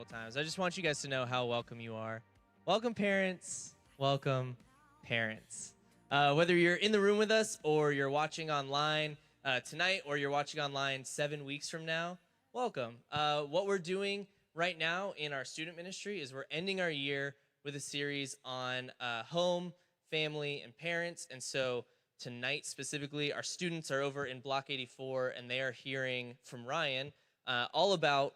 Times. I just want you guys to know how welcome you are. Welcome, parents. Welcome, parents. Whether you're in the room with us or you're watching online tonight or you're watching online 7 weeks from now, welcome. What we're doing right now in our student ministry is we're ending our year with a series on home, family, and parents. And so tonight specifically, our students are over in Block 84, and they are hearing from Ryan all about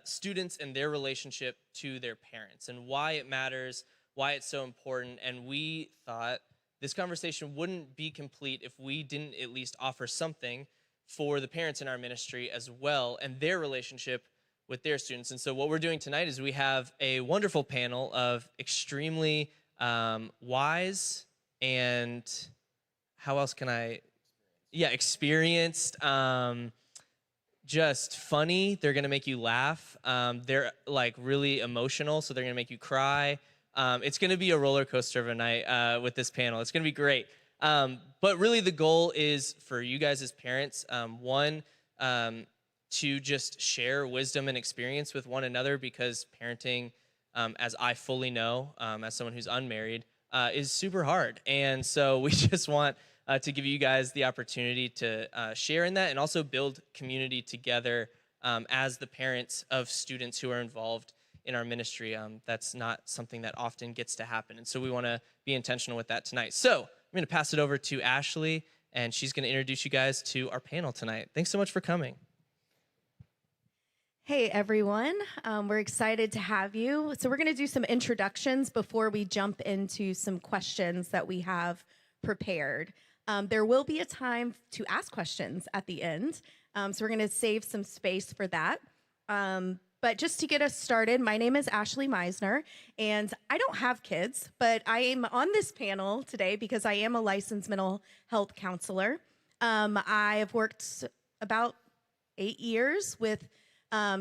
students and their relationship to their parents and why it matters, why it's so important. And we thought this conversation wouldn't be complete if we didn't at least offer something for the parents in our ministry as well and their relationship with their students. And so what we're doing tonight is we have a wonderful panel of extremely wise and how else can I? Yeah, experienced, just funny. They're gonna make you laugh. They're like really emotional, so they're gonna make you cry. It's gonna be a roller coaster of a night with this panel. It's gonna be great. But really the goal is for you guys as parents, one, to just share wisdom and experience with one another, because parenting, as I fully know, as someone who's unmarried, is super hard. And so we just want to give you guys the opportunity to share in that and also build community together as the parents of students who are involved in our ministry. That's not something that often gets to happen. And so we want to be intentional with that tonight. So I'm going to pass it over to Ashley, and she's going to introduce you guys to our panel tonight. Thanks so much for coming. Hey everyone, we're excited to have you. So we're going to do some introductions before we jump into some questions that we have prepared. There will be a time to ask questions at the end, so we're going to save some space for that. But just to get us started, my name is Ashley Meisner, and I don't have kids, but I am on this panel today because I am a licensed mental health counselor. I have worked about 8 years with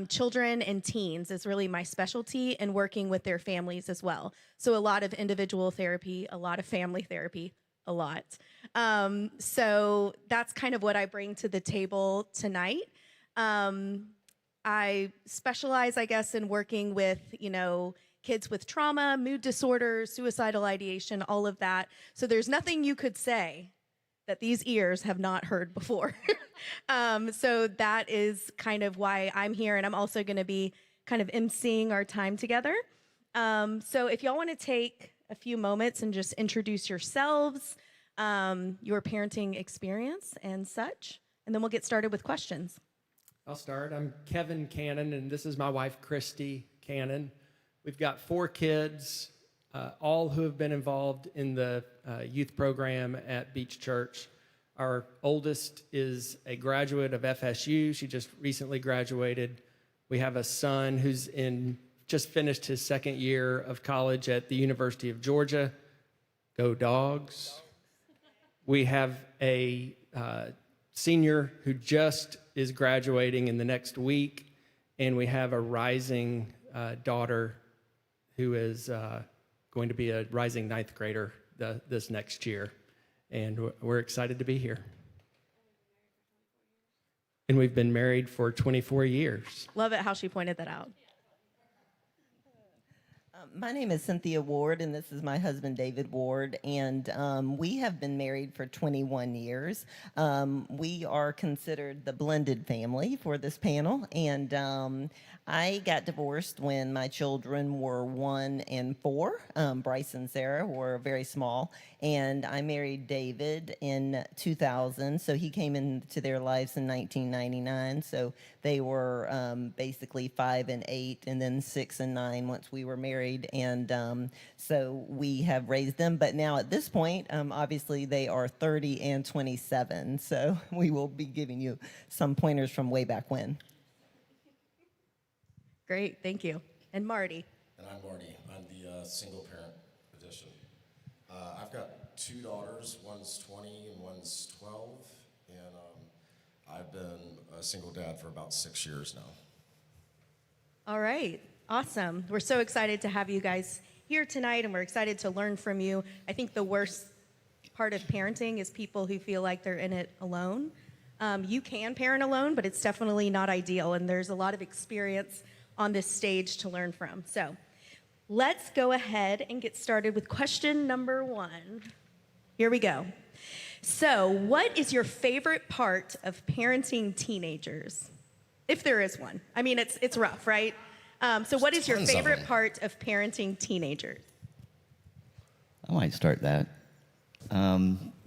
children and teens is really my specialty, and working with their families as well. So a lot of individual therapy, a lot of family therapy, a lot. So that's kind of what I bring to the table tonight. I specialize, I guess, in working with, kids with trauma, mood disorders, suicidal ideation, all of that. So there's nothing you could say that these ears have not heard before. So that is kind of why I'm here, and I'm also going to be kind of emceeing our time together. So if y'all want to take a few moments and just introduce yourselves, your parenting experience and such, and then we'll get started with questions. I'll start. I'm Kevin Cannon, and this is my wife, Christy Cannon. We've got 4 kids, all who have been involved in the youth program at Beach Church. Our oldest is a graduate of FSU. She just recently graduated. We have a son who's just finished his 2nd year of college at the University of Georgia. Go Dogs. We have a senior who just is graduating in the next week, and we have a rising daughter who is going to be a rising 9th grader this next year, and we're excited to be here. And we've been married for 24 years. Love it how she pointed that out. My name is Cynthia Ward, and this is my husband, David Ward, and we have been married for 21 years. We are considered the blended family for this panel, and I got divorced when my children were 1 and 4. Bryce and Sarah were very small, and I married David in 2000, so he came into their lives in 1999, so they were basically 5 and 8, and then 6 and 9 once we were married. And so we have raised them, but now at this point, obviously they are 30 and 27, so we will be giving you some pointers from way back when. Great, thank you. And Marty. And I'm Marty. I'm the single parent edition. I've got 2 daughters. One's 20 and one's 12, and I've been a single dad for about 6 years now. All right, awesome. We're so excited to have you guys here tonight, and we're excited to learn from you. I think the worst part of parenting is people who feel like they're in it alone. You can parent alone, but it's definitely not ideal, and there's a lot of experience on this stage to learn from. So let's go ahead and get started with question number 1. Here we go. So, what is your favorite part of parenting teenagers? If there is one. I mean, it's rough, right? So what is your Tons of favorite them. part of parenting teenagers? I might start that.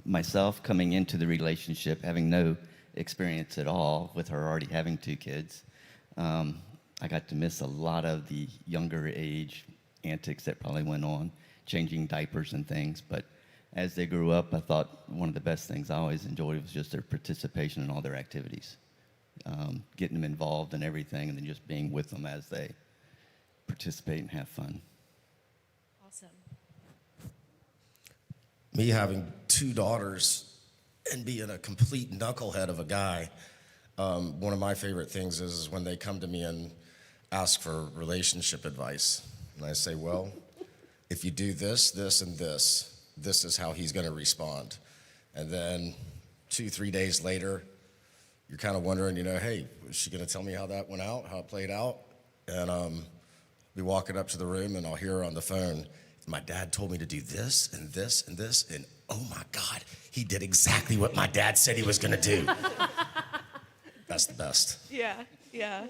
Myself coming into the relationship, having no experience at all with her already having 2 kids, I got to miss a lot of the younger age antics that probably went on, changing diapers and things. But as they grew up, I thought one of the best things I always enjoyed was just their participation in all their activities, getting them involved in everything, and then just being with them as they participate and have fun. Awesome. Me having 2 daughters and being a complete knucklehead of a guy, one of my favorite things is when they come to me and ask for relationship advice. And I say, well, if you do this, this, and this is how he's going to respond. And then 2-3 days later, you're kind of wondering, hey, is she going to tell me how that went out, how it played out? And we walking up to the room, and I'll hear her on the phone. My dad told me to do this and this and this, and oh my God, he did exactly what my dad said he was gonna do. That's the best. Yeah, yeah.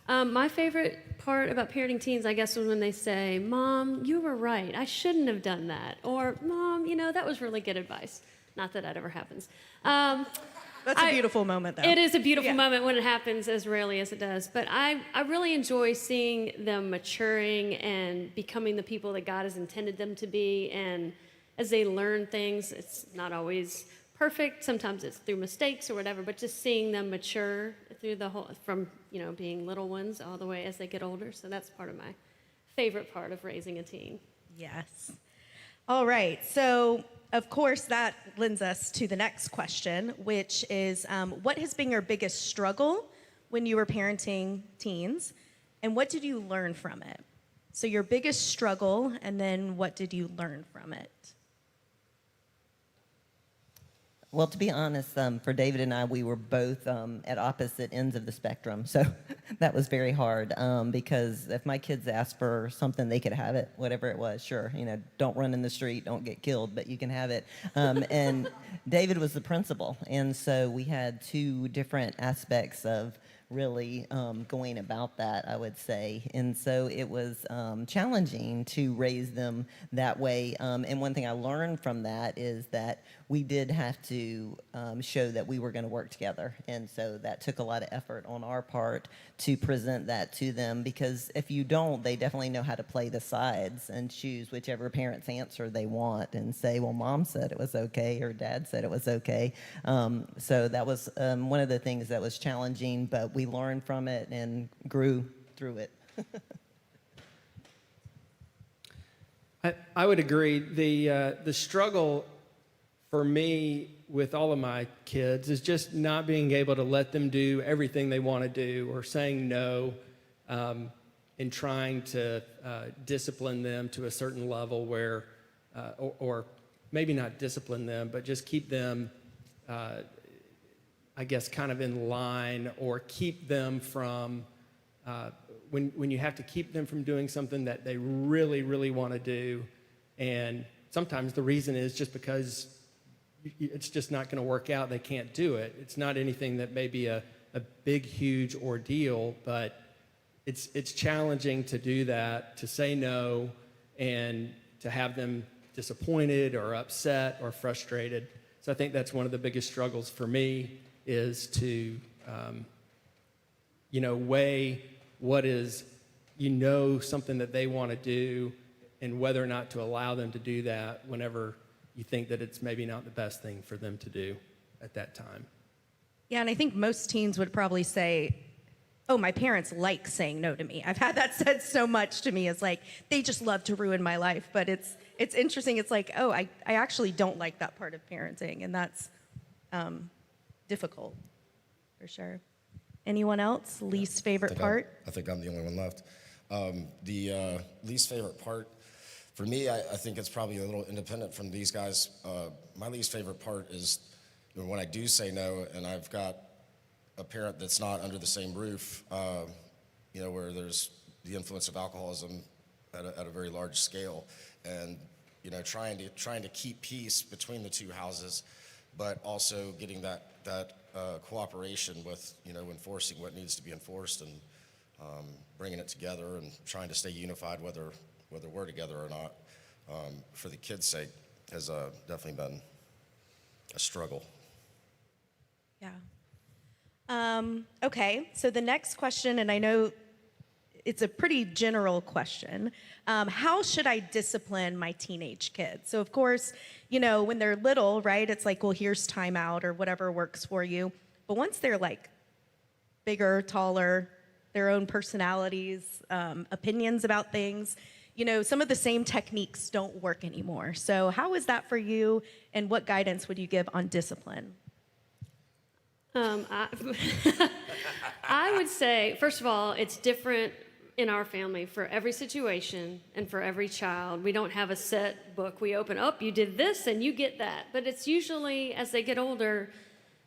My favorite part about parenting teens, I guess, was when they say, "Mom, you were right. I shouldn't have done that," or "Mom, that was really good advice." Not that that ever happens. That's a beautiful moment, though. It is a beautiful Yeah. moment when it happens, as rarely as it does. But I really enjoy seeing them maturing and becoming the people that God has intended them to be. And as they learn things, it's not always perfect. Sometimes it's through mistakes or whatever. But just seeing them mature through the whole, from being little ones all the way as they get older. So that's part of my favorite part of raising a teen. Yes. All right. So, of course, that lends us to the next question, which is what has been your biggest struggle when you were parenting teens, and what did you learn from it? So, your biggest struggle, and then what did you learn from it? Well, to be honest, for David and I, we were both at opposite ends of the spectrum. So that was very hard because if my kids asked for something, they could have it, whatever it was. Sure, don't run in the street, don't get killed, but you can have it. And David was the principal. And so we had 2 different aspects of really going about that, I would say. And so it was challenging to raise them that way. And one thing I learned from that is that we did have to show that we were going to work together. And so that took a lot of effort on our part to present that to them, because if you don't, they definitely know how to play the sides and choose whichever parent's answer they want and say, well, mom said it was okay or dad said it was okay. So that was one of the things that was challenging, but we learned from it and grew through it. I would agree. The struggle for me with all of my kids is just not being able to let them do everything they want to do, or saying no, and trying to discipline them to a certain level where, or maybe not discipline them, but just keep them, I guess, kind of in line, or keep them from, when you have to keep them from doing something that they really, really want to do. And sometimes the reason is just because it's just not going to work out. They can't do it. It's not anything that may be a big, huge ordeal, but it's challenging to do that, to say no, and to have them disappointed or upset or frustrated. So I think that's one of the biggest struggles for me, is to, weigh what is, something that they want to do, and whether or not to allow them to do that whenever you think that it's maybe not the best thing for them to do at that time. Yeah, and I think most teens would probably say, oh, my parents like saying no to me. I've had that said so much to me. It's like, they just love to ruin my life. But it's interesting. It's like, oh, I actually don't like that part of parenting, and that's difficult, for sure. Anyone else? Least favorite part? I think I'm the only one left. The least favorite part, for me, I think it's probably a little independent from these guys. My least favorite part is when I do say no, and I've got a parent that's not under the same roof, where there's the influence of alcoholism at a very large scale, and trying to keep peace between the two houses, but also getting that cooperation with enforcing what needs to be enforced, and bringing it together and trying to stay unified whether we're together or not, for the kids' sake, has definitely been a struggle. Yeah. Okay, so the next question, and I know it's a pretty general question. How should I discipline my teenage kids? So of course, when they're little, right, it's like, well, here's timeout or whatever works for you. But once they're like bigger, taller, their own personalities, opinions about things, some of the same techniques don't work anymore. So how is that for you, and what guidance would you give on discipline? I would say, first of all, it's different in our family for every situation and for every child. We don't have a set book. We open up, you did this and you get that. But it's usually, as they get older,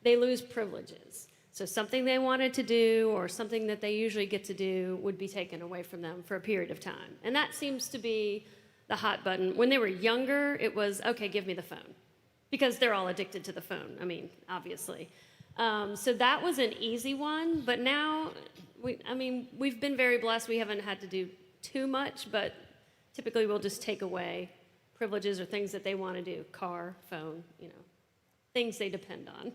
they lose privileges. So something they wanted to do or something that they usually get to do would be taken away from them for a period of time. And that seems to be the hot button. When they were younger, it was, okay, give me the phone. Because they're all addicted to the phone, obviously. So that was an easy one, but now, we've been very blessed. We haven't had to do too much, but typically we'll just take away privileges or things that they want to do, car, phone, things they depend on.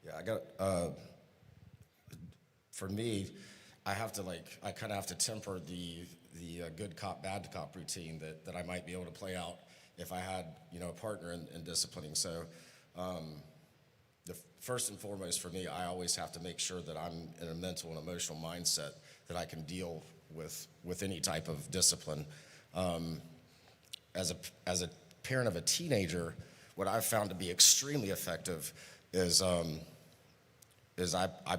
Yeah, for me, I kind of have to temper the good cop, bad cop routine that I might be able to play out if I had, a partner in disciplining. So, the first and foremost for me, I always have to make sure that I'm in a mental and emotional mindset that I can deal with any type of discipline. As a parent of a teenager, what I've found to be extremely effective is I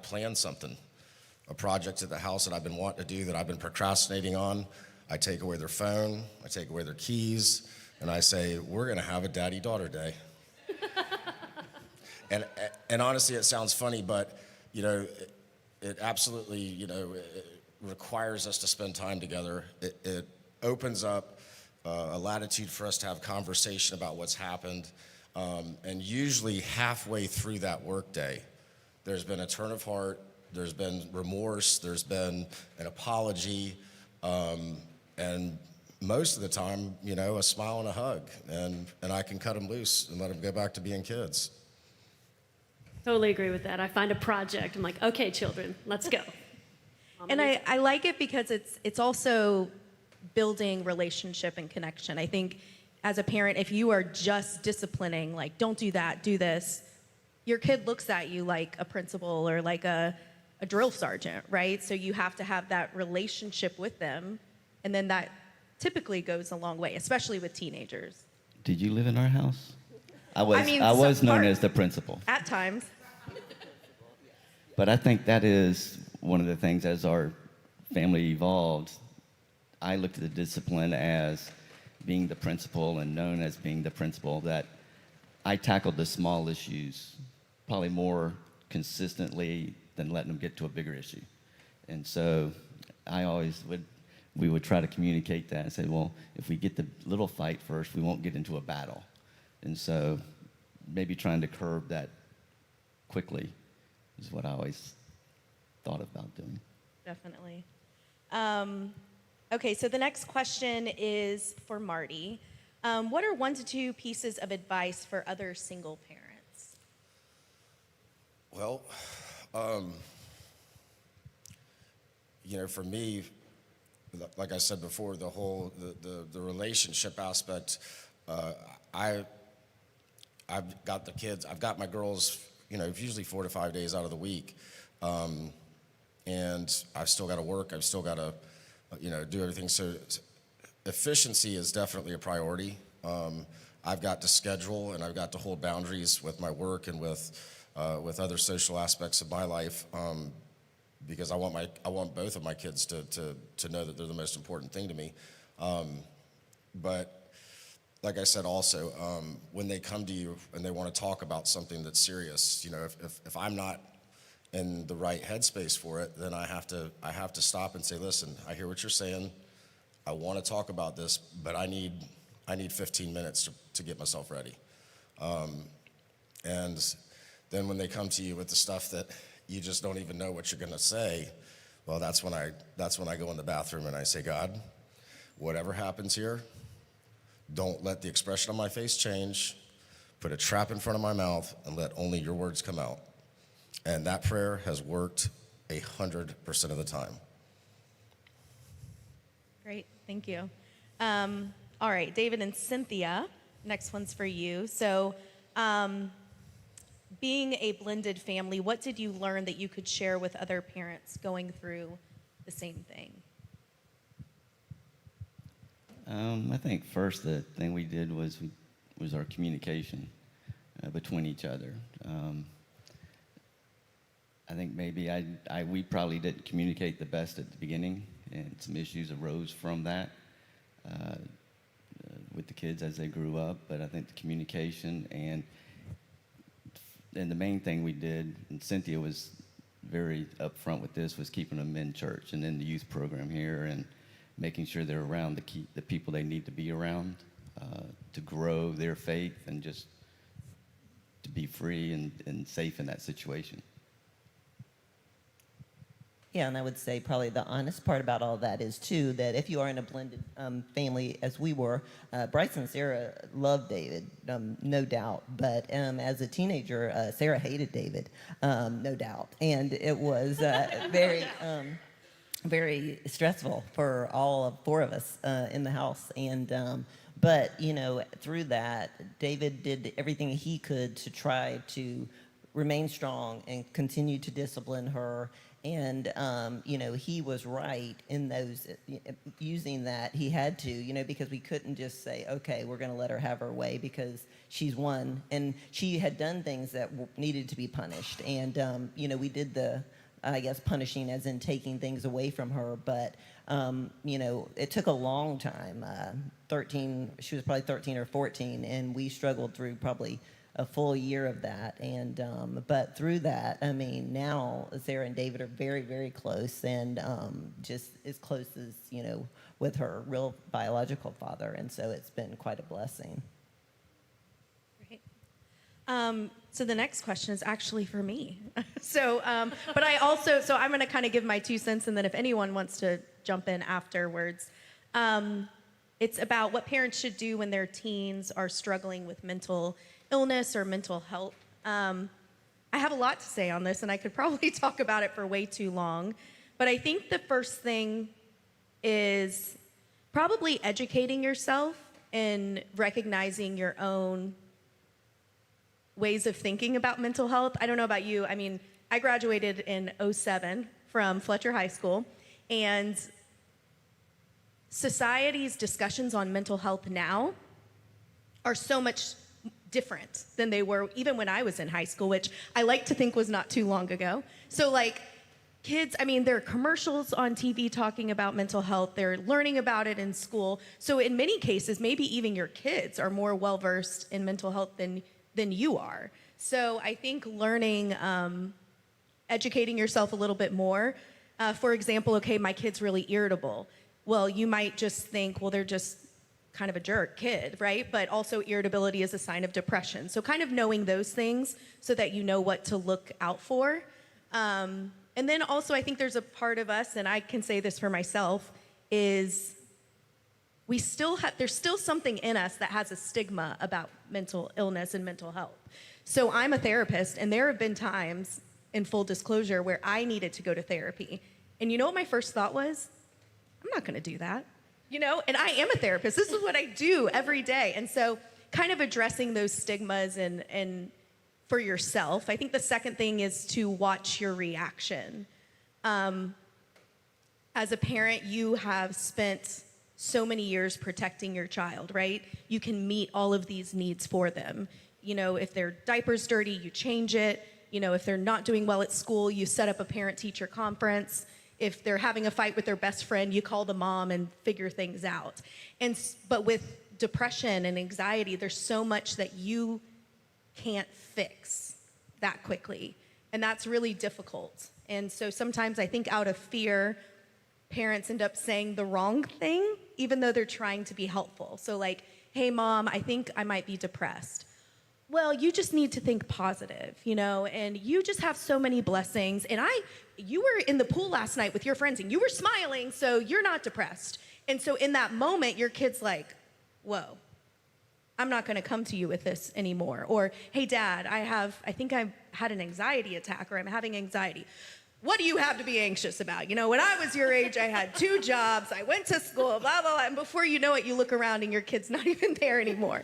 plan something, a project at the house that I've been wanting to do, that I've been procrastinating on. I take away their phone, I take away their keys, and I say, we're gonna have a daddy-daughter day. And honestly, it sounds funny, but it absolutely it requires us to spend time together. It opens up a latitude for us to have conversation about what's happened, and usually halfway through that workday, there's been a turn of heart, there's been remorse, there's been an apology, and most of the time, a smile and a hug, and I can cut them loose and let them go back to being kids. Totally agree with that. I find a project. I'm like, okay, children, let's go. And I like it because it's also building relationship and connection. I think as a parent, if you are just disciplining, like, don't do that, do this, your kid looks at you like a principal or like a drill sergeant, right? So you have to have that relationship with them, and then that typically goes a long way, especially with teenagers. Did you live in our house? I was known as the principal. At times. But I think that is one of the things, as our family evolved, I looked at the discipline as being the principal and known as being the principal, that I tackled the small issues probably more consistently than letting them get to a bigger issue. And so we would try to communicate that and say, well, if we get the little fight first, we won't get into a battle. And so maybe trying to curb that quickly is what I always thought about doing. Definitely. Okay, so the next question is for Marty. What are 1 to 2 pieces of advice for other single parents? Well, for me, like I said before, the relationship aspect, I've got the kids, I've got my girls, usually 4 to 5 days out of the week. And I've still got to work, I've still got to, do everything. So efficiency is definitely a priority. I've got to schedule and I've got to hold boundaries with my work and with other social aspects of my life, because I want both of my kids to know that they're the most important thing to me. But like I said, also, when they come to you and they want to talk about something that's serious, if I'm not in the right headspace for it, then I have to stop and say, listen, I hear what you're saying. I want to talk about this, but I need 15 minutes to get myself ready. And then when they come to you with the stuff that you just don't even know what you're going to say, well, that's when I go in the bathroom and I say, God, whatever happens here, don't let the expression on my face change. Put a trap in front of my mouth and let only your words come out. And that prayer has worked 100% of the time. Great, thank you. All right, David and Cynthia, next one's for you. So, being a blended family, what did you learn that you could share with other parents going through the same thing? I think first the thing we did was our communication between each other. I think maybe we probably didn't communicate the best at the beginning, and some issues arose from that with the kids as they grew up. But I think the communication and the main thing we did, and Cynthia was very upfront with this, was keeping them in church and in the youth program here, and making sure they're around the people they need to be around to grow their faith and just to be free and safe in that situation. Yeah, and I would say probably the honest part about all that is, too, that if you are in a blended family, as we were, Bryce and Sarah loved David, no doubt. But as a teenager, Sarah hated David, no doubt. And it was very stressful for all four of us in the house. And but, through that, David did everything he could to try to remain strong and continue to discipline her. And, he was right in those, using that. He had to, because we couldn't just say, okay, we're going to let her have her way because she's one. And she had done things that needed to be punished. And, we did the, I guess, punishing as in taking things away from her. But, it took a long time. 13, she was probably 13 or 14, and we struggled through probably a full year of that. And but through that, now Sarah and David are very, very close, and just as close as, with her real biological father. And so it's been quite a blessing. Great. So the next question is actually for me. So I'm going to kind of give my 2 cents, and then if anyone wants to jump in afterwards. It's about what parents should do when their teens are struggling with mental illness or mental health. I have a lot to say on this, and I could probably talk about it for way too long. But I think the first thing is probably educating yourself and recognizing your own ways of thinking about mental health. I don't know about you. I graduated in 2007 from Fletcher High School, and society's discussions on mental health now are so much different than they were even when I was in high school, which I like to think was not too long ago. So kids, there are commercials on TV talking about mental health. They're learning about it in school. So in many cases, maybe even your kids are more well-versed in mental health than you are. So I think learning, educating yourself a little bit more. For example, okay, my kid's really irritable. Well, you might just think, well, they're just kind of a jerk kid, right? But also irritability is a sign of depression. So kind of knowing those things so that you know what to look out for. And then also I think there's a part of us, and I can say this for myself, is there's still something in us that has a stigma about mental illness and mental health. So I'm a therapist, and there have been times, in full disclosure, where I needed to go to therapy. And you know what my first thought was? I'm not going to do that. And I am a therapist. This is what I do every day. And so kind of addressing those stigmas and for yourself. I think the second thing is to watch your reaction. As a parent, you have spent so many years protecting your child, right? You can meet all of these needs for them. If their diaper's dirty, you change it. If they're not doing well at school, you set up a parent-teacher conference. If they're having a fight with their best friend, you call the mom and figure things out. But with depression and anxiety, there's so much that you can't fix that quickly. And that's really difficult. And so sometimes I think out of fear, parents end up saying the wrong thing, even though they're trying to be helpful. So like, hey mom, I think I might be depressed. Well, you just need to think positive, and you just have so many blessings. And you were in the pool last night with your friends and you were smiling, so you're not depressed. And so in that moment, your kid's like, whoa, I'm not gonna come to you with this anymore. Or, hey dad, I think I've had an anxiety attack, or I'm having anxiety. What do you have to be anxious about? When I was your age, I had 2 jobs, I went to school, blah, blah, blah. And before you know it, you look around and your kid's not even there anymore.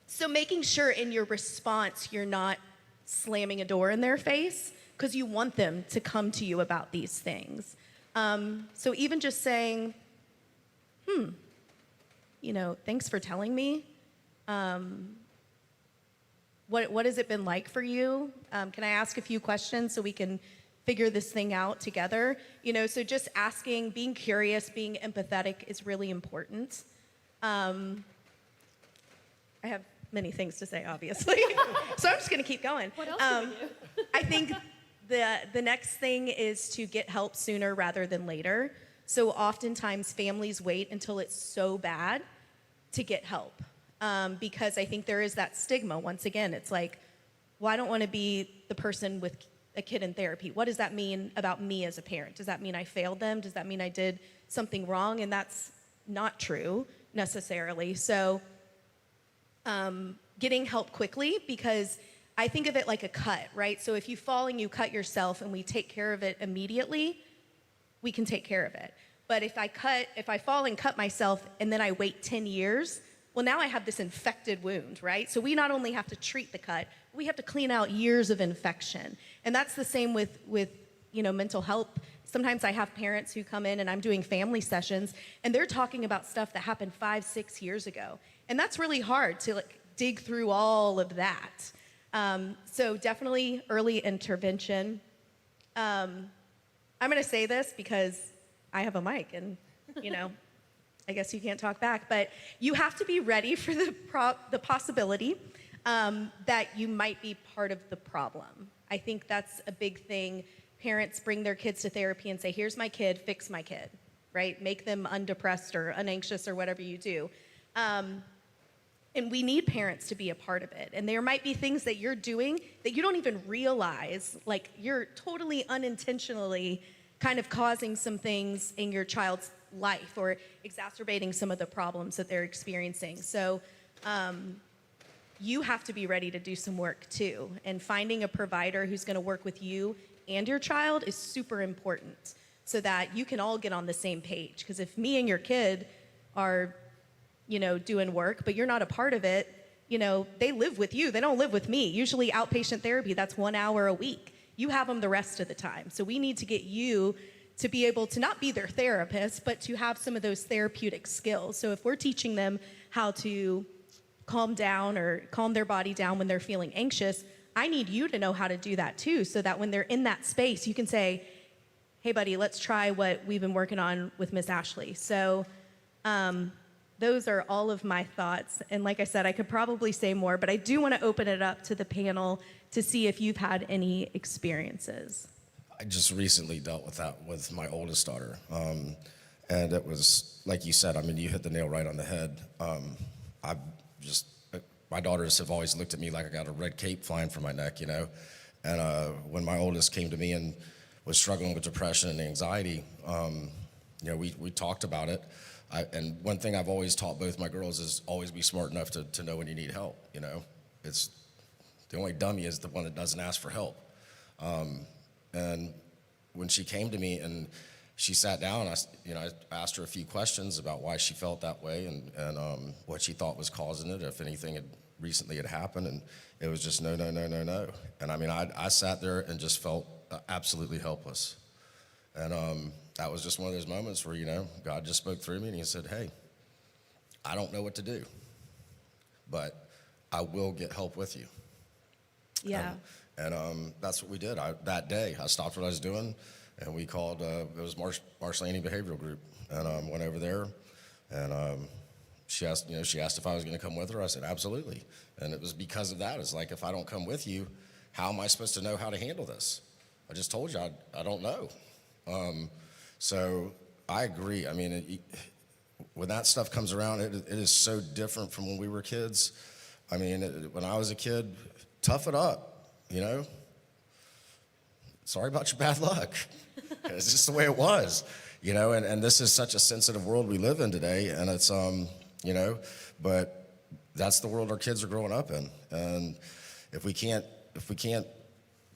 So making sure in your response, you're not slamming a door in their face, because you want them to come to you about these things. So even just saying, thanks for telling me. What has it been like for you? Can I ask a few questions so we can figure this thing out together? So just asking, being curious, being empathetic is really important. I have many things to say, obviously. So I'm just going to keep going. What else can we do? I think the next thing is to get help sooner rather than later. So oftentimes families wait until it's so bad to get help, because I think there is that stigma. Once again, it's like, well, I don't want to be the person with a kid in therapy. What does that mean about me as a parent? Does that mean I failed them? Does that mean I did something wrong? And that's not true necessarily. So getting help quickly, because I think of it like a cut, right? So if you fall and you cut yourself and we take care of it immediately, we can take care of it. But if I fall and cut myself and then I wait 10 years, well, now I have this infected wound, right? So we not only have to treat the cut, we have to clean out years of infection. And that's the same with mental health. Sometimes I have parents who come in and I'm doing family sessions and they're talking about stuff that happened 5-6 years ago. And that's really hard to dig through all of that. So definitely early intervention. I'm gonna say this because I have a mic and, I guess you can't talk back, but you have to be ready for the possibility that you might be part of the problem. I think that's a big thing. Parents bring their kids to therapy and say, here's my kid, fix my kid, right? Make them undepressed or unanxious or whatever you do. And we need parents to be a part of it. And there might be things that you're doing that you don't even realize, like you're totally unintentionally kind of causing some things in your child's life or exacerbating some of the problems that they're experiencing. So you have to be ready to do some work too. And finding a provider who's gonna work with you and your child is super important so that you can all get on the same page. Because if me and your kid are doing work, but you're not a part of it, they live with you. They don't live with me. Usually outpatient therapy, that's 1 hour a week. You have them the rest of the time. So we need to get you to be able to not be their therapist, but to have some of those therapeutic skills. So if we're teaching them how to calm down or calm their body down when they're feeling anxious, I need you to know how to do that too, so that when they're in that space, you can say, hey buddy, let's try what we've been working on with Miss Ashley. So those are all of my thoughts. And like I said, I could probably say more, but I do want to open it up to the panel to see if you've had any experiences. I just recently dealt with that with my oldest daughter. And it was, like you said, you hit the nail right on the head. My daughters have always looked at me like I got a red cape flying from my neck, And when my oldest came to me and was struggling with depression and anxiety, we talked about it. And one thing I've always taught both my girls is always be smart enough to know when you need help, It's the only dummy is the one that doesn't ask for help. And when she came to me and she sat down, I asked her a few questions about why she felt that way and what she thought was causing it, if anything had recently happened, and it was just no. And I sat there and just felt absolutely helpless. And that was just one of those moments where, God just spoke through me and he said, hey, I don't know what to do, but I will get help with you. Yeah. And that's what we did. That day, I stopped what I was doing, and we called, it was Marcelini Behavioral Group, and went over there, and she asked if I was going to come with her. I said, absolutely. And it was because of that. It's like, if I don't come with you, how am I supposed to know how to handle this? I just told you I don't know. So I agree. I mean, when that stuff comes around, it is so different from when we were kids. I mean, when I was a kid, tough it up, you know? Sorry about your bad luck. It's just the way it was, you know? And this is such a sensitive world we live in today, and it's, you know, but that's the world our kids are growing up in. And if we can't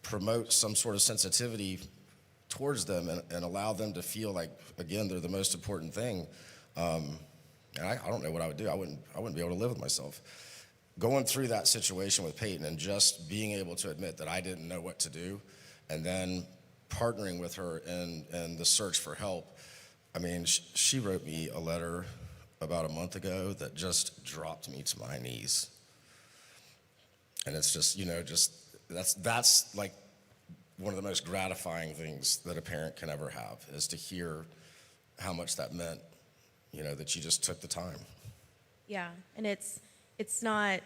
promote some sort of sensitivity towards them and allow them to feel like, again, they're the most important thing, and I don't know what I would do. I wouldn't be able to live with myself. Going through that situation with Peyton and just being able to admit that I didn't know what to do, and then partnering with her in the search for help. I mean, she wrote me a letter about a month ago that just dropped me to my knees. And it's just, you know, that's like one of the most gratifying things that a parent can ever have, is to hear how much that meant, you know, that you just took the time. Yeah, and it's not,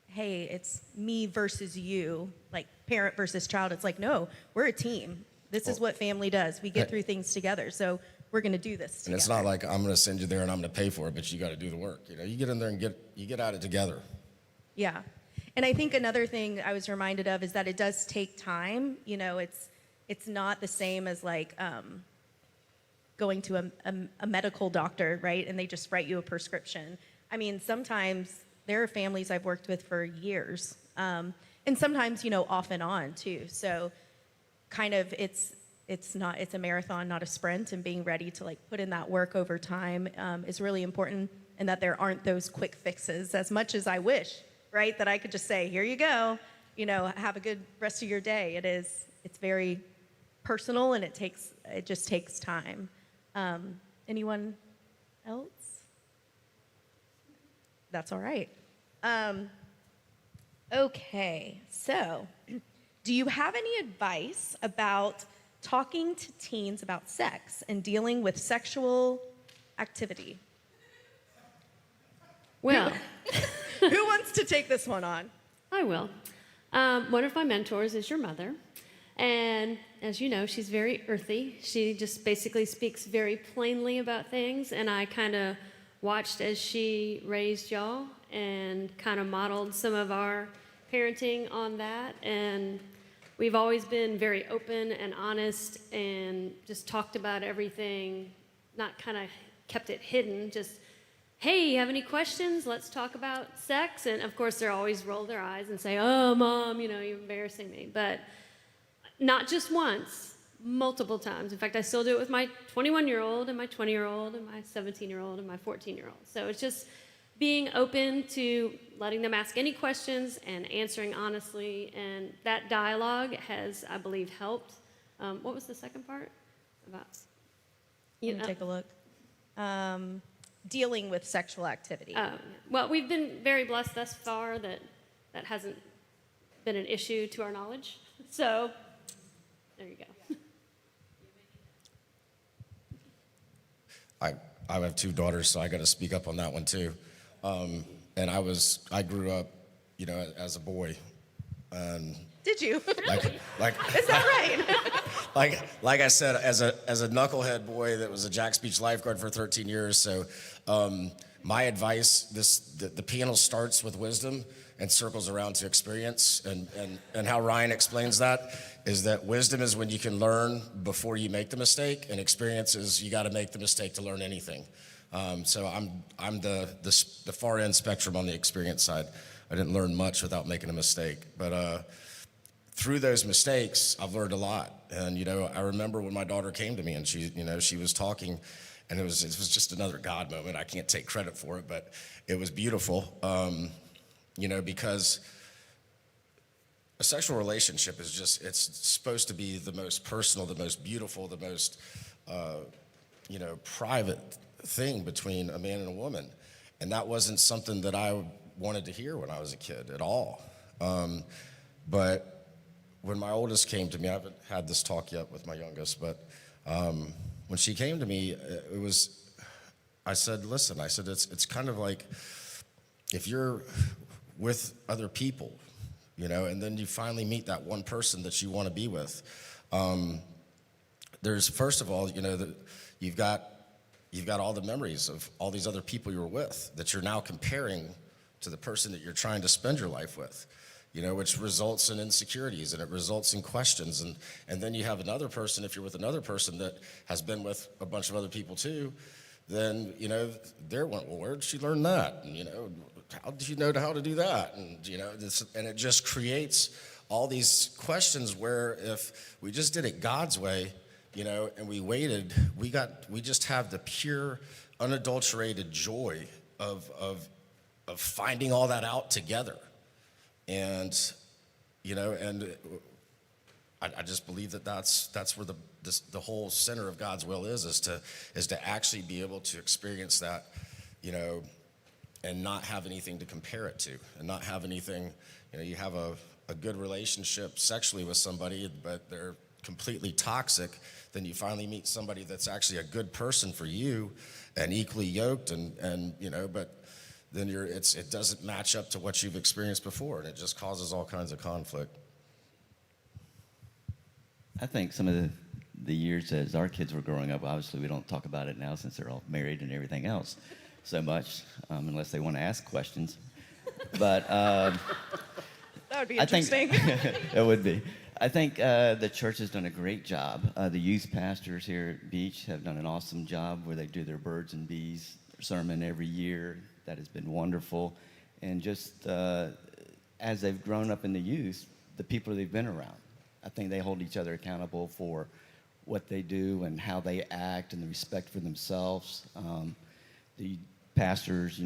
hey, it's me versus you, like parent versus child. It's like, no, we're a team. This is what family does. We get through things together, so we're going to do this together. And it's not like I'm going to send you there and I'm going to pay for it, but you got to do the work. You know, you get in there and get at it together. Yeah. And I think another thing I was reminded of is that it does take time. You know, it's not the same as like going to a medical doctor, right? And they just write you a prescription. I mean, sometimes there are families I've worked with for years, and sometimes, you know, off and on too. So kind of it's a marathon, not a sprint, and being ready to like put in that work over time is really important, and that there aren't those quick fixes. As much as I wish, right, that I could just say, here you go, you know, have a good rest of your day. It's very personal, and it just takes time. Anyone else? That's all right. Okay, so do you have any advice about talking to teens about sex and dealing with sexual activity? Well, Who wants to take this one on? I will. One of my mentors is your mother. And as you know, she's very earthy. She just basically speaks very plainly about things. And I kind of watched as she raised y'all and kind of modeled some of our parenting on that. And we've always been very open and honest and just talked about everything, not kind of kept it hidden, just, hey, you have any questions? Let's talk about sex. And of course, they always roll their eyes and say, oh, Mom, you know, you're embarrassing me. But not just once, multiple times. In fact, I still do it with my 21-year-old and my 20-year-old and my 17-year-old and my 14-year-old. So it's just being open to letting them ask any questions and answering honestly. And that dialogue has, I believe, helped. What was the second part? About? Let me take a look. Dealing with sexual activity. Well, we've been very blessed thus far that hasn't been an issue to our knowledge. So there you go. I have two daughters, so I got to speak up on that one too. And I grew up, you know, as a boy, and Did you? like Is that right? like I said, as a knucklehead boy that was a Jack's Beach lifeguard for 13 years. So my advice, the panel starts with wisdom and circles around to experience. And how Ryan explains that is that wisdom is when you can learn before you make the mistake, and experience is you got to make the mistake to learn anything. So I'm the far end spectrum on the experience side. I didn't learn much without making a mistake, but through those mistakes, I've learned a lot. And, you know, I remember when my daughter came to me and she was talking, and it was just another God moment. I can't take credit for it, but it was beautiful, you know, because a sexual relationship is it's supposed to be the most personal, the most beautiful, the most, you know, private thing between a man and a woman. And that wasn't something that I wanted to hear when I was a kid at all. But when my oldest came to me, I haven't had this talk yet with my youngest, but when she came to me, I said, listen, it's kind of like if you're with other people and then you finally meet that one person that you want to be with. There's, first of all, you've got all the memories of all these other people you were with that you're now comparing to the person that you're trying to spend your life with, which results in insecurities and it results in questions. And then you have another person, if you're with another person that has been with a bunch of other people too, then, they're well, where did she learn that? And, how did you know how to do that? And, and it just creates all these questions where if we just did it God's way, and we waited, we just have the pure, unadulterated joy of finding all that out together. And, I just believe that's where the whole center of God's will is to actually be able to experience that, and not have anything to compare it to, and not have anything, you have a good relationship sexually with somebody, but they're completely toxic, then you finally meet somebody that's actually a good person for you and equally yoked, and but then it doesn't match up to what you've experienced before, and it just causes all kinds of conflict. I think some of the years as our kids were growing up, obviously we don't talk about it now since they're all married and everything else so much, unless they want to ask questions. But That would be interesting. It would be. I think the church has done a great job. The youth pastors here at Beach have done an awesome job where they do their birds and bees sermon every year. That has been wonderful. And just as they've grown up in the youth, the people they've been around, I think they hold each other accountable for what they do and how they act and the respect for themselves. The pastors,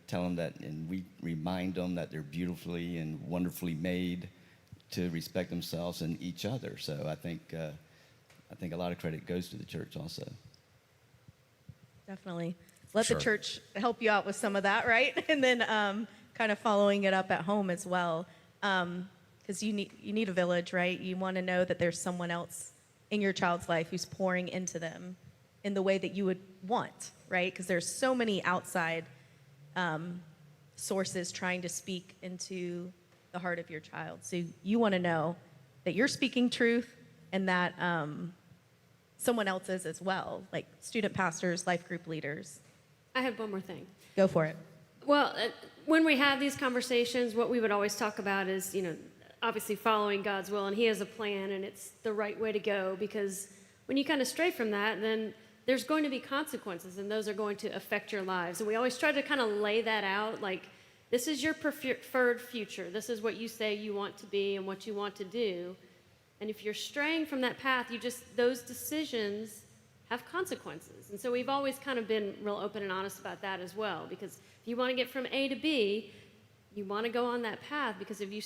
tell them that, and we remind them that they're beautifully and wonderfully made to respect themselves and each other. So I think a lot of credit goes to the church also. Definitely. Let Sure. the church help you out with some of that, right? And then kind of following it up at home as well. Because you need a village, right? You want to know that there's someone else in your child's life who's pouring into them in the way that you would want, right? Because there's so many outside sources trying to speak into the heart of your child. So you want to know that you're speaking truth and that someone else is as well, like student pastors, life group leaders. I have one more thing. Go for it. Well, when we have these conversations, what we would always talk about is, obviously following God's will, and He has a plan, and it's the right way to go, because when you kind of stray from that, then there's going to be consequences, and those are going to affect your lives. And we always try to kind of lay that out, like, this is your preferred future. This is what you say you want to be and what you want to do. And if you're straying from that path, those decisions have consequences. And so we've always kind of been real open and honest about that as well, because if you want to get from A to B, you want to go on that path, because if you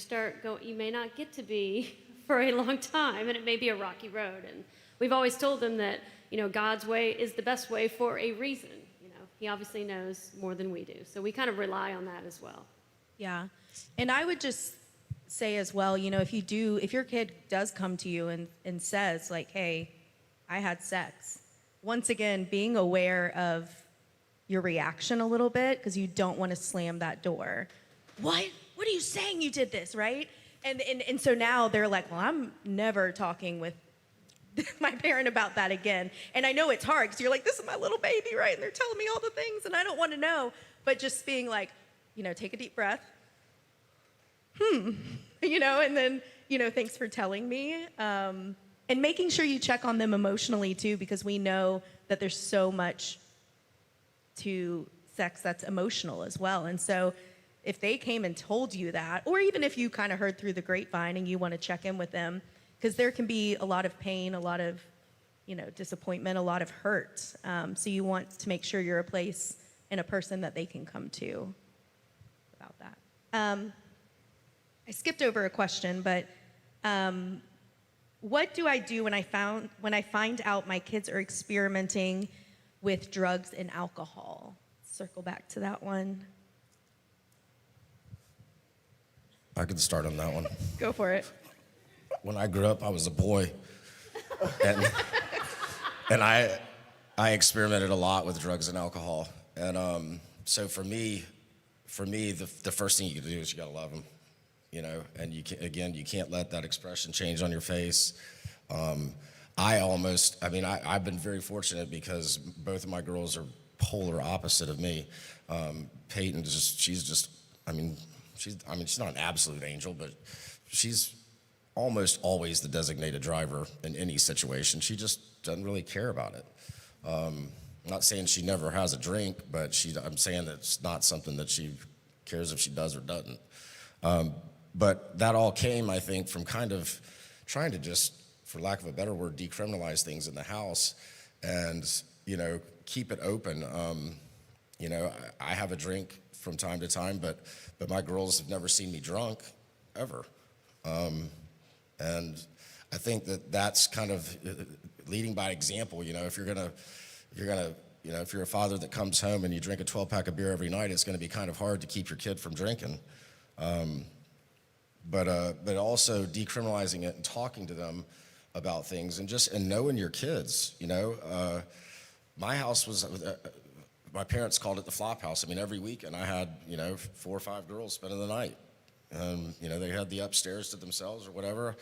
you may not get to B for a long time, and it may be a rocky road. And we've always told them that, God's way is the best way for a reason. He obviously knows more than we do. So we kind of rely on that as well. Yeah. And I would just say as well, if your kid does come to you and says like, hey, I had sex, once again, being aware of your reaction a little bit, because you don't want to slam that door. What are you saying you did this, right? And so now they're like, well, I'm never talking with my parent about that again. And I know it's hard because you're like, this is my little baby, right? And they're telling me all the things and I don't want to know. But just being like, take a deep breath. And then, thanks for telling me. And making sure you check on them emotionally too, because we know that there's so much to sex that's emotional as well. And so if they came and told you that, or even if you kind of heard through the grapevine and you want to check in with them, because there can be a lot of pain, a lot of, disappointment, a lot of hurt. So you want to make sure you're a place and a person that they can come to about that. I skipped over a question, but what do I do when I find out my kids are experimenting with drugs and alcohol? Circle back to that one. I could start on that one. Go for it. When I grew up, I was a boy, and I experimented a lot with drugs and alcohol. And so for me, the first thing you can do is you gotta love them. you know, and you can't let that expression change on your face. I've been very fortunate because both of my girls are polar opposite of me. Peyton she's not an absolute angel, but she's almost always the designated driver in any situation. She just doesn't really care about it. I'm not saying she never has a drink, but I'm saying that it's not something that she cares if she does or doesn't. But that all came, I think, from kind of trying to just, for lack of a better word, decriminalize things in the house and, you know, keep it open. You know, I have a drink from time to time, but my girls have never seen me drunk, ever. And I think that's kind of leading by example. You know, if you're a father that comes home and you drink a 12-pack of beer every night, it's going to be kind of hard to keep your kid from drinking. But also decriminalizing it and talking to them about things and knowing your kids. You know, my house was. My parents called it the flop house. I mean, every weekend I had, you know, 4 or 5 girls spending the night. You know, they had the upstairs to themselves or whatever.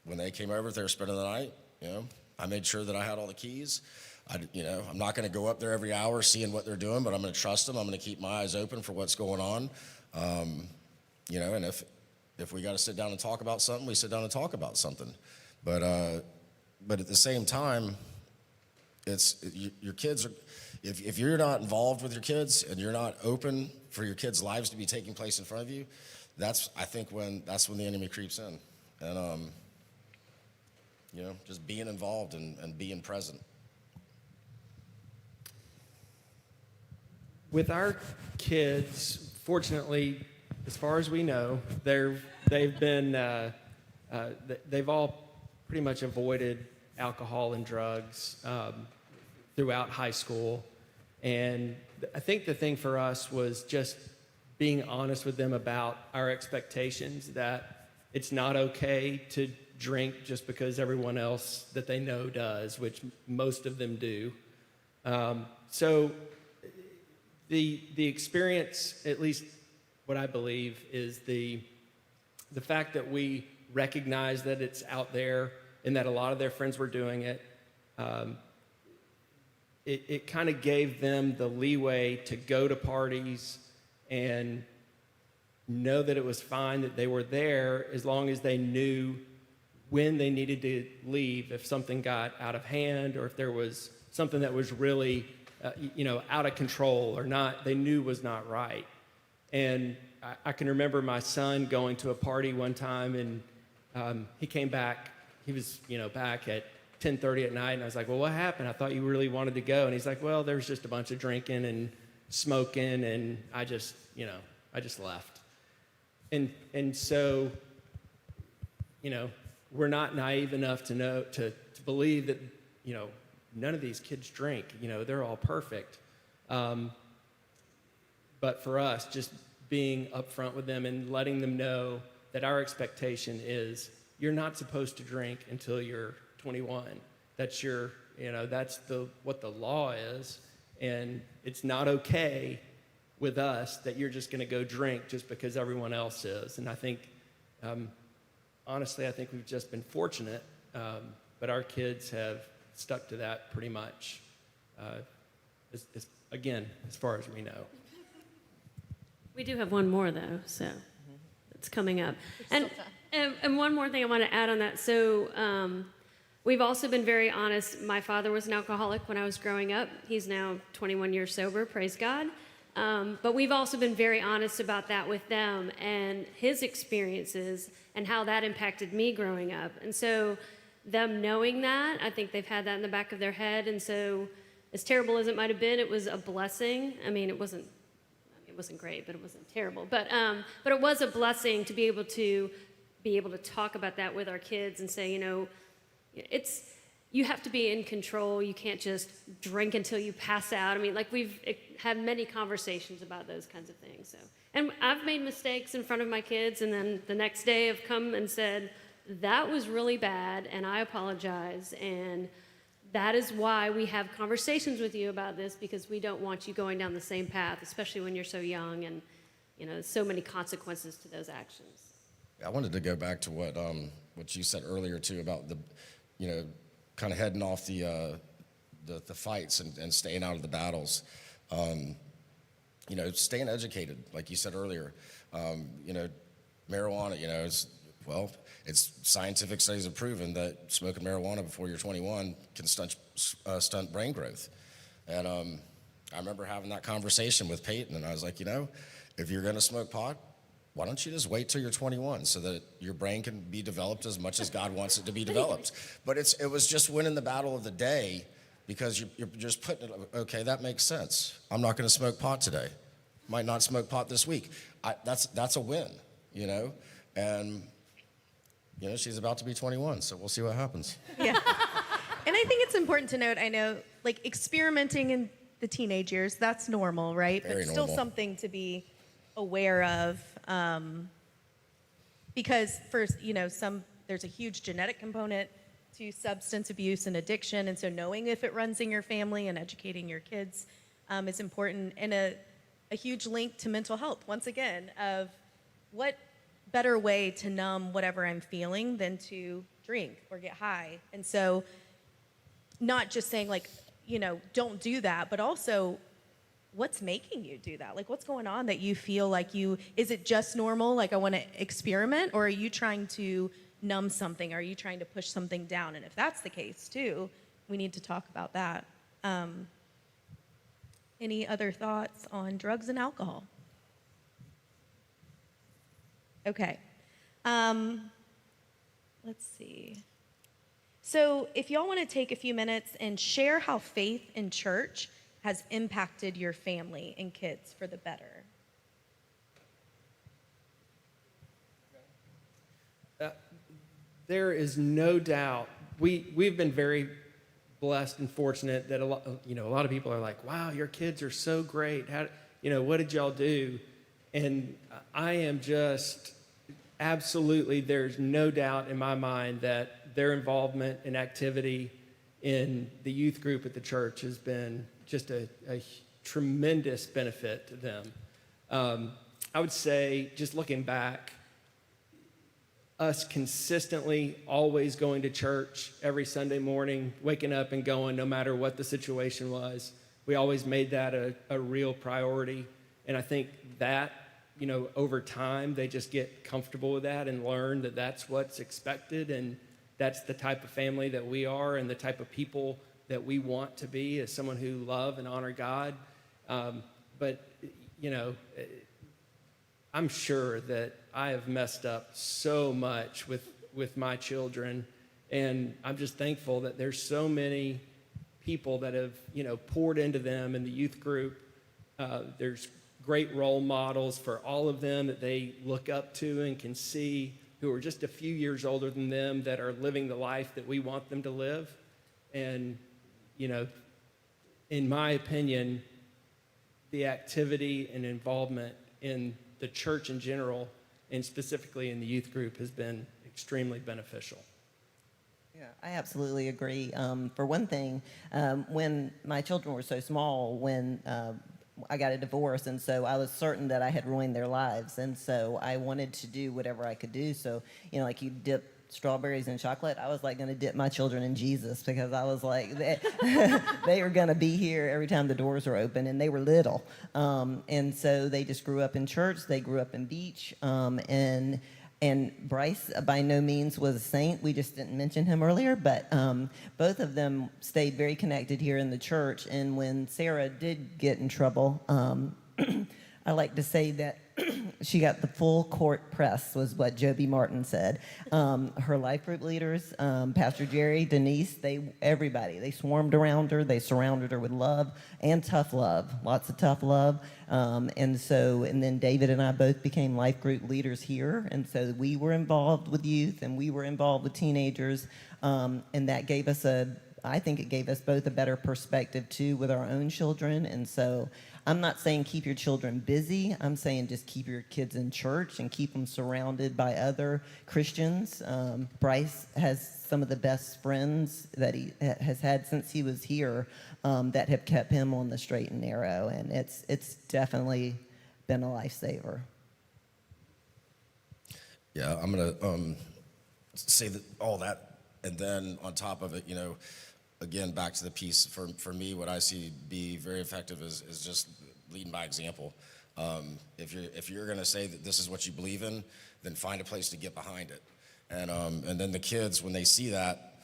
When they came over, if they were spending the night, you know, I made sure that I had all the keys. I'm not going to go up there every hour seeing what they're doing, but I'm going to trust them. I'm going to keep my eyes open for what's going on. You know, and if we got to sit down and talk about something, we sit down and talk about something. But at the same time, your kids are. If you're not involved with your kids and you're not open for your kids' lives to be taking place in front of you, that's when the enemy creeps in. And you know, just being involved and being present. With our kids, fortunately, as far as we know, they've all pretty much avoided alcohol and drugs throughout high school. And I think the thing for us was just being honest with them about our expectations, that it's not okay to drink just because everyone else that they know does, which most of them do. So the experience, at least what I believe, is the fact that we recognize that it's out there and that a lot of their friends were doing it. It kind of gave them the leeway to go to parties and know that it was fine that they were there as long as they knew when they needed to leave, if something got out of hand or if there was something that was really out of control or not, they knew was not right. And I can remember my son going to a party one time, and he came back. He was back at 10:30 at night, and I was like, well, what happened? I thought you really wanted to go. And he's like, well, there was just a bunch of drinking and smoking, and I just left. And so, we're not naive enough to know to believe that, none of these kids drink. They're all perfect. But for us, just being upfront with them and letting them know that our expectation is you're not supposed to drink until you're 21. That's what the law is, and it's not okay with us that you're just going to go drink just because everyone else is. And I think, honestly, I think we've just been fortunate, but our kids have stuck to that pretty much, as far as we know. We do have one more, though, so it's coming up. And one more thing I want to add on that. So we've also been very honest. My father was an alcoholic when I was growing up. He's now 21 years sober, praise God. But we've also been very honest about that with them and his experiences and how that impacted me growing up. And so them knowing that, I think they've had that in the back of their head. And so as terrible as it might have been, it was a blessing. I mean, it wasn't great, but it wasn't terrible. But it was a blessing to be able to talk about that with our kids and say, you have to be in control. You can't just drink until you pass out. I mean, like we've had many conversations about those kinds of things. So, and I've made mistakes in front of my kids, and then the next day have come and said, that was really bad, and I apologize. And that is why we have conversations with you about this, because we don't want you going down the same path, especially when you're so young. And, so many consequences to those actions. I wanted to go back to what you said earlier too about the, kind of heading off the fights and staying out of the battles. Staying educated, like you said earlier. Marijuana, it's scientific studies have proven that smoking marijuana before you're 21 can stunt brain growth. And I remember having that conversation with Peyton, and I was like, if you're going to smoke pot, why don't you just wait till you're 21 so that your brain can be developed as much as God wants it to be developed? But it was just winning the battle of the day, because you're just putting it, okay, that makes sense. I'm not going to smoke pot today. Might not smoke pot this week. That's a win, And, she's about to be 21, so we'll see what happens. Yeah. And I think it's important to note, I know, like, experimenting in the teenage years, that's normal, right? Very but still normal. something to be aware of, because first, there's a huge genetic component to substance abuse and addiction, and so knowing if it runs in your family and educating your kids is important, and a huge link to mental health, once again, of what better way to numb whatever I'm feeling than to drink or get high. And so not just saying, like, don't do that, but also what's making you do that? Like, what's going on that you feel like is it just normal, like I want to experiment, or are you trying to numb something? Are you trying to push something down? And if that's the case too, we need to talk about that. Any other thoughts on drugs and alcohol? Okay. Let's see. So if y'all want to take a few minutes and share how faith in church has impacted your family and kids for the better. There is no doubt. We've been very blessed and fortunate that a lot of people are like, wow, your kids are so great. What did y'all do? And I am just absolutely, there's no doubt in my mind that their involvement and activity in the youth group at the church has been just a tremendous benefit to them. I would say, just looking back, us consistently always going to church every Sunday morning, waking up and going no matter what the situation was. We always made that a real priority. And I think that, over time, they just get comfortable with that and learn that that's what's expected, and that's the type of family that we are and the type of people that we want to be as someone who love and honor God. But I'm sure that I have messed up so much with my children, and I'm just thankful that there's so many people that have, poured into them in the youth group. There's great role models for all of them that they look up to and can see, who are just a few years older than them, that are living the life that we want them to live. And, in my opinion, the activity and involvement in the church in general, and specifically in the youth group, has been extremely beneficial. Yeah, I absolutely agree. For one thing, when my children were so small, when I got a divorce, and so I was certain that I had ruined their lives, and so I wanted to do whatever I could do. So, like you dip strawberries in chocolate, I was like going to dip my children in Jesus, because I was like, they are going to be here every time the doors are open, and they were little. And so they just grew up in church. They grew up in Beach, and Bryce by no means was a saint. We just didn't mention him earlier, but both of them stayed very connected here in the church. And when Sarah did get in trouble, I like to say that she got the full court press, was what Joby Martin said. Her life group leaders, Pastor Jerry, Denise, everybody, they swarmed around her. They surrounded her with love and tough love, lots of tough love. And then David and I both became life group leaders here. And so we were involved with youth, and we were involved with teenagers. And that gave us I think it gave us both a better perspective too with our own children. And so I'm not saying keep your children busy. I'm saying just keep your kids in church and keep them surrounded by other Christians. Bryce has some of the best friends that he has had since he was here, that have kept him on the straight and narrow. And it's definitely been a lifesaver. Yeah, I'm gonna say that all that, and then on top of it, again, back to the piece. For me, what I see be very effective is just leading by example. If you're gonna say that this is what you believe in, then find a place to get behind it, and then the kids, when they see that,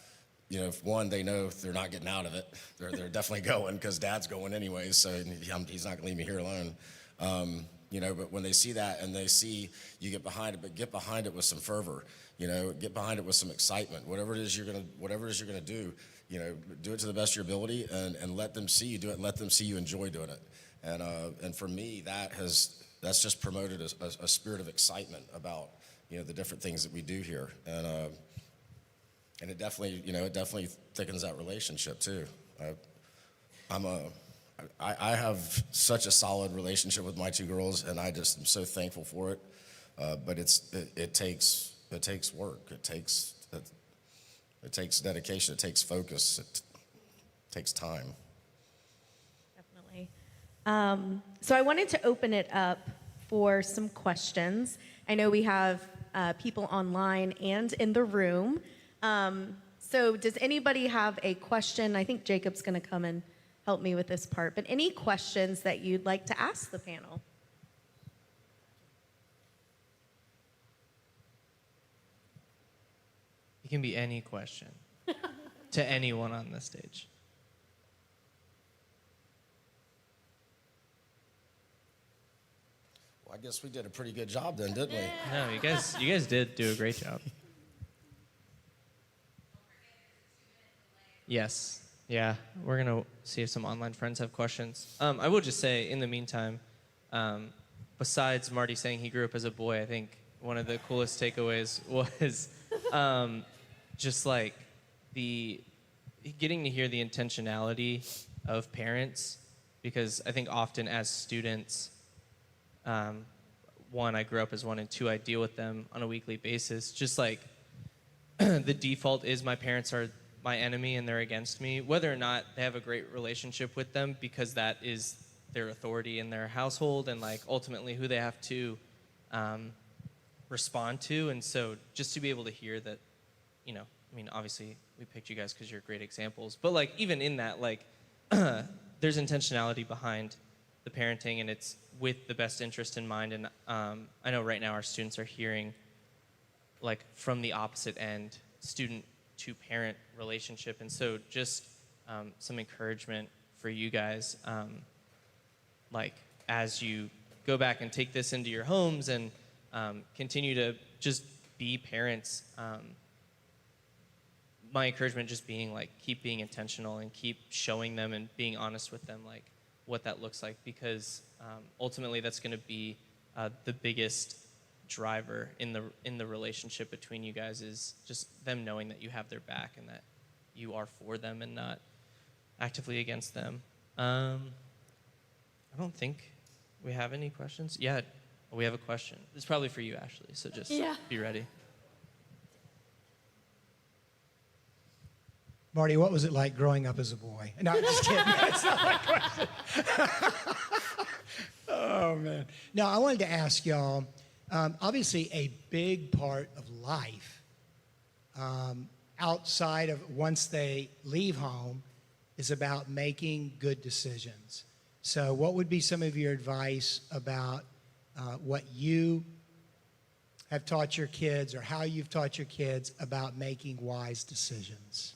if one, they know they're not getting out of it. They're definitely going, because Dad's going anyways, so he's not gonna leave me here alone. But when they see that and they see you get behind it, but get behind it with some fervor, get behind it with some excitement. Whatever it is you're gonna do, do it to the best of your ability, and let them see you do it, and let them see you enjoy doing it. And for me, that's just promoted a spirit of excitement about the different things that we do here, and it definitely thickens that relationship too. I have such a solid relationship with my two girls, and I just am so thankful for it. But it takes work. It takes dedication. It takes focus. It takes time. Definitely. So I wanted to open it up for some questions. I know we have people online and in the room. So does anybody have a question? I think Jacob's going to come and help me with this part, but any questions that you'd like to ask the panel? It can be any question to anyone on the stage. Well, I guess we did a pretty good job then, didn't we? No, you guys did do a great job. Yes. Yeah, we're going to see if some online friends have questions. I will just say, in the meantime, besides Marty saying he grew up as a boy, I think one of the coolest takeaways was just like getting to hear the intentionality of parents, because I think often as students, one, I grew up as one, and two, I deal with them on a weekly basis. Just like the default is my parents are my enemy and they're against me, whether or not they have a great relationship with them, because that is their authority in their household and like ultimately who they have to respond to. And so just to be able to hear that, obviously we picked you guys because you're great examples, but like even in that, like there's intentionality behind the parenting, and it's with the best interest in mind. And I know right now our students are hearing like from the opposite end, student to parent relationship. And so just some encouragement for you guys, like as you go back and take this into your homes and continue to just be parents, my encouragement just being like, keep being intentional and keep showing them and being honest with them, like what that looks like, because ultimately that's going to be the biggest driver in the relationship between you guys, is just them knowing that you have their back and that you are for them and not actively against them. I don't think we have any questions. Yeah, we have a question. It's probably for you, Ashley, so just be ready. Marty, what was it like growing up as a boy? No, I'm just kidding. That's not my question. Oh, man. No, I wanted to ask y'all, obviously a big part of life outside of once they leave home is about making good decisions. So what would be some of your advice about what you have taught your kids, or how you've taught your kids about making wise decisions?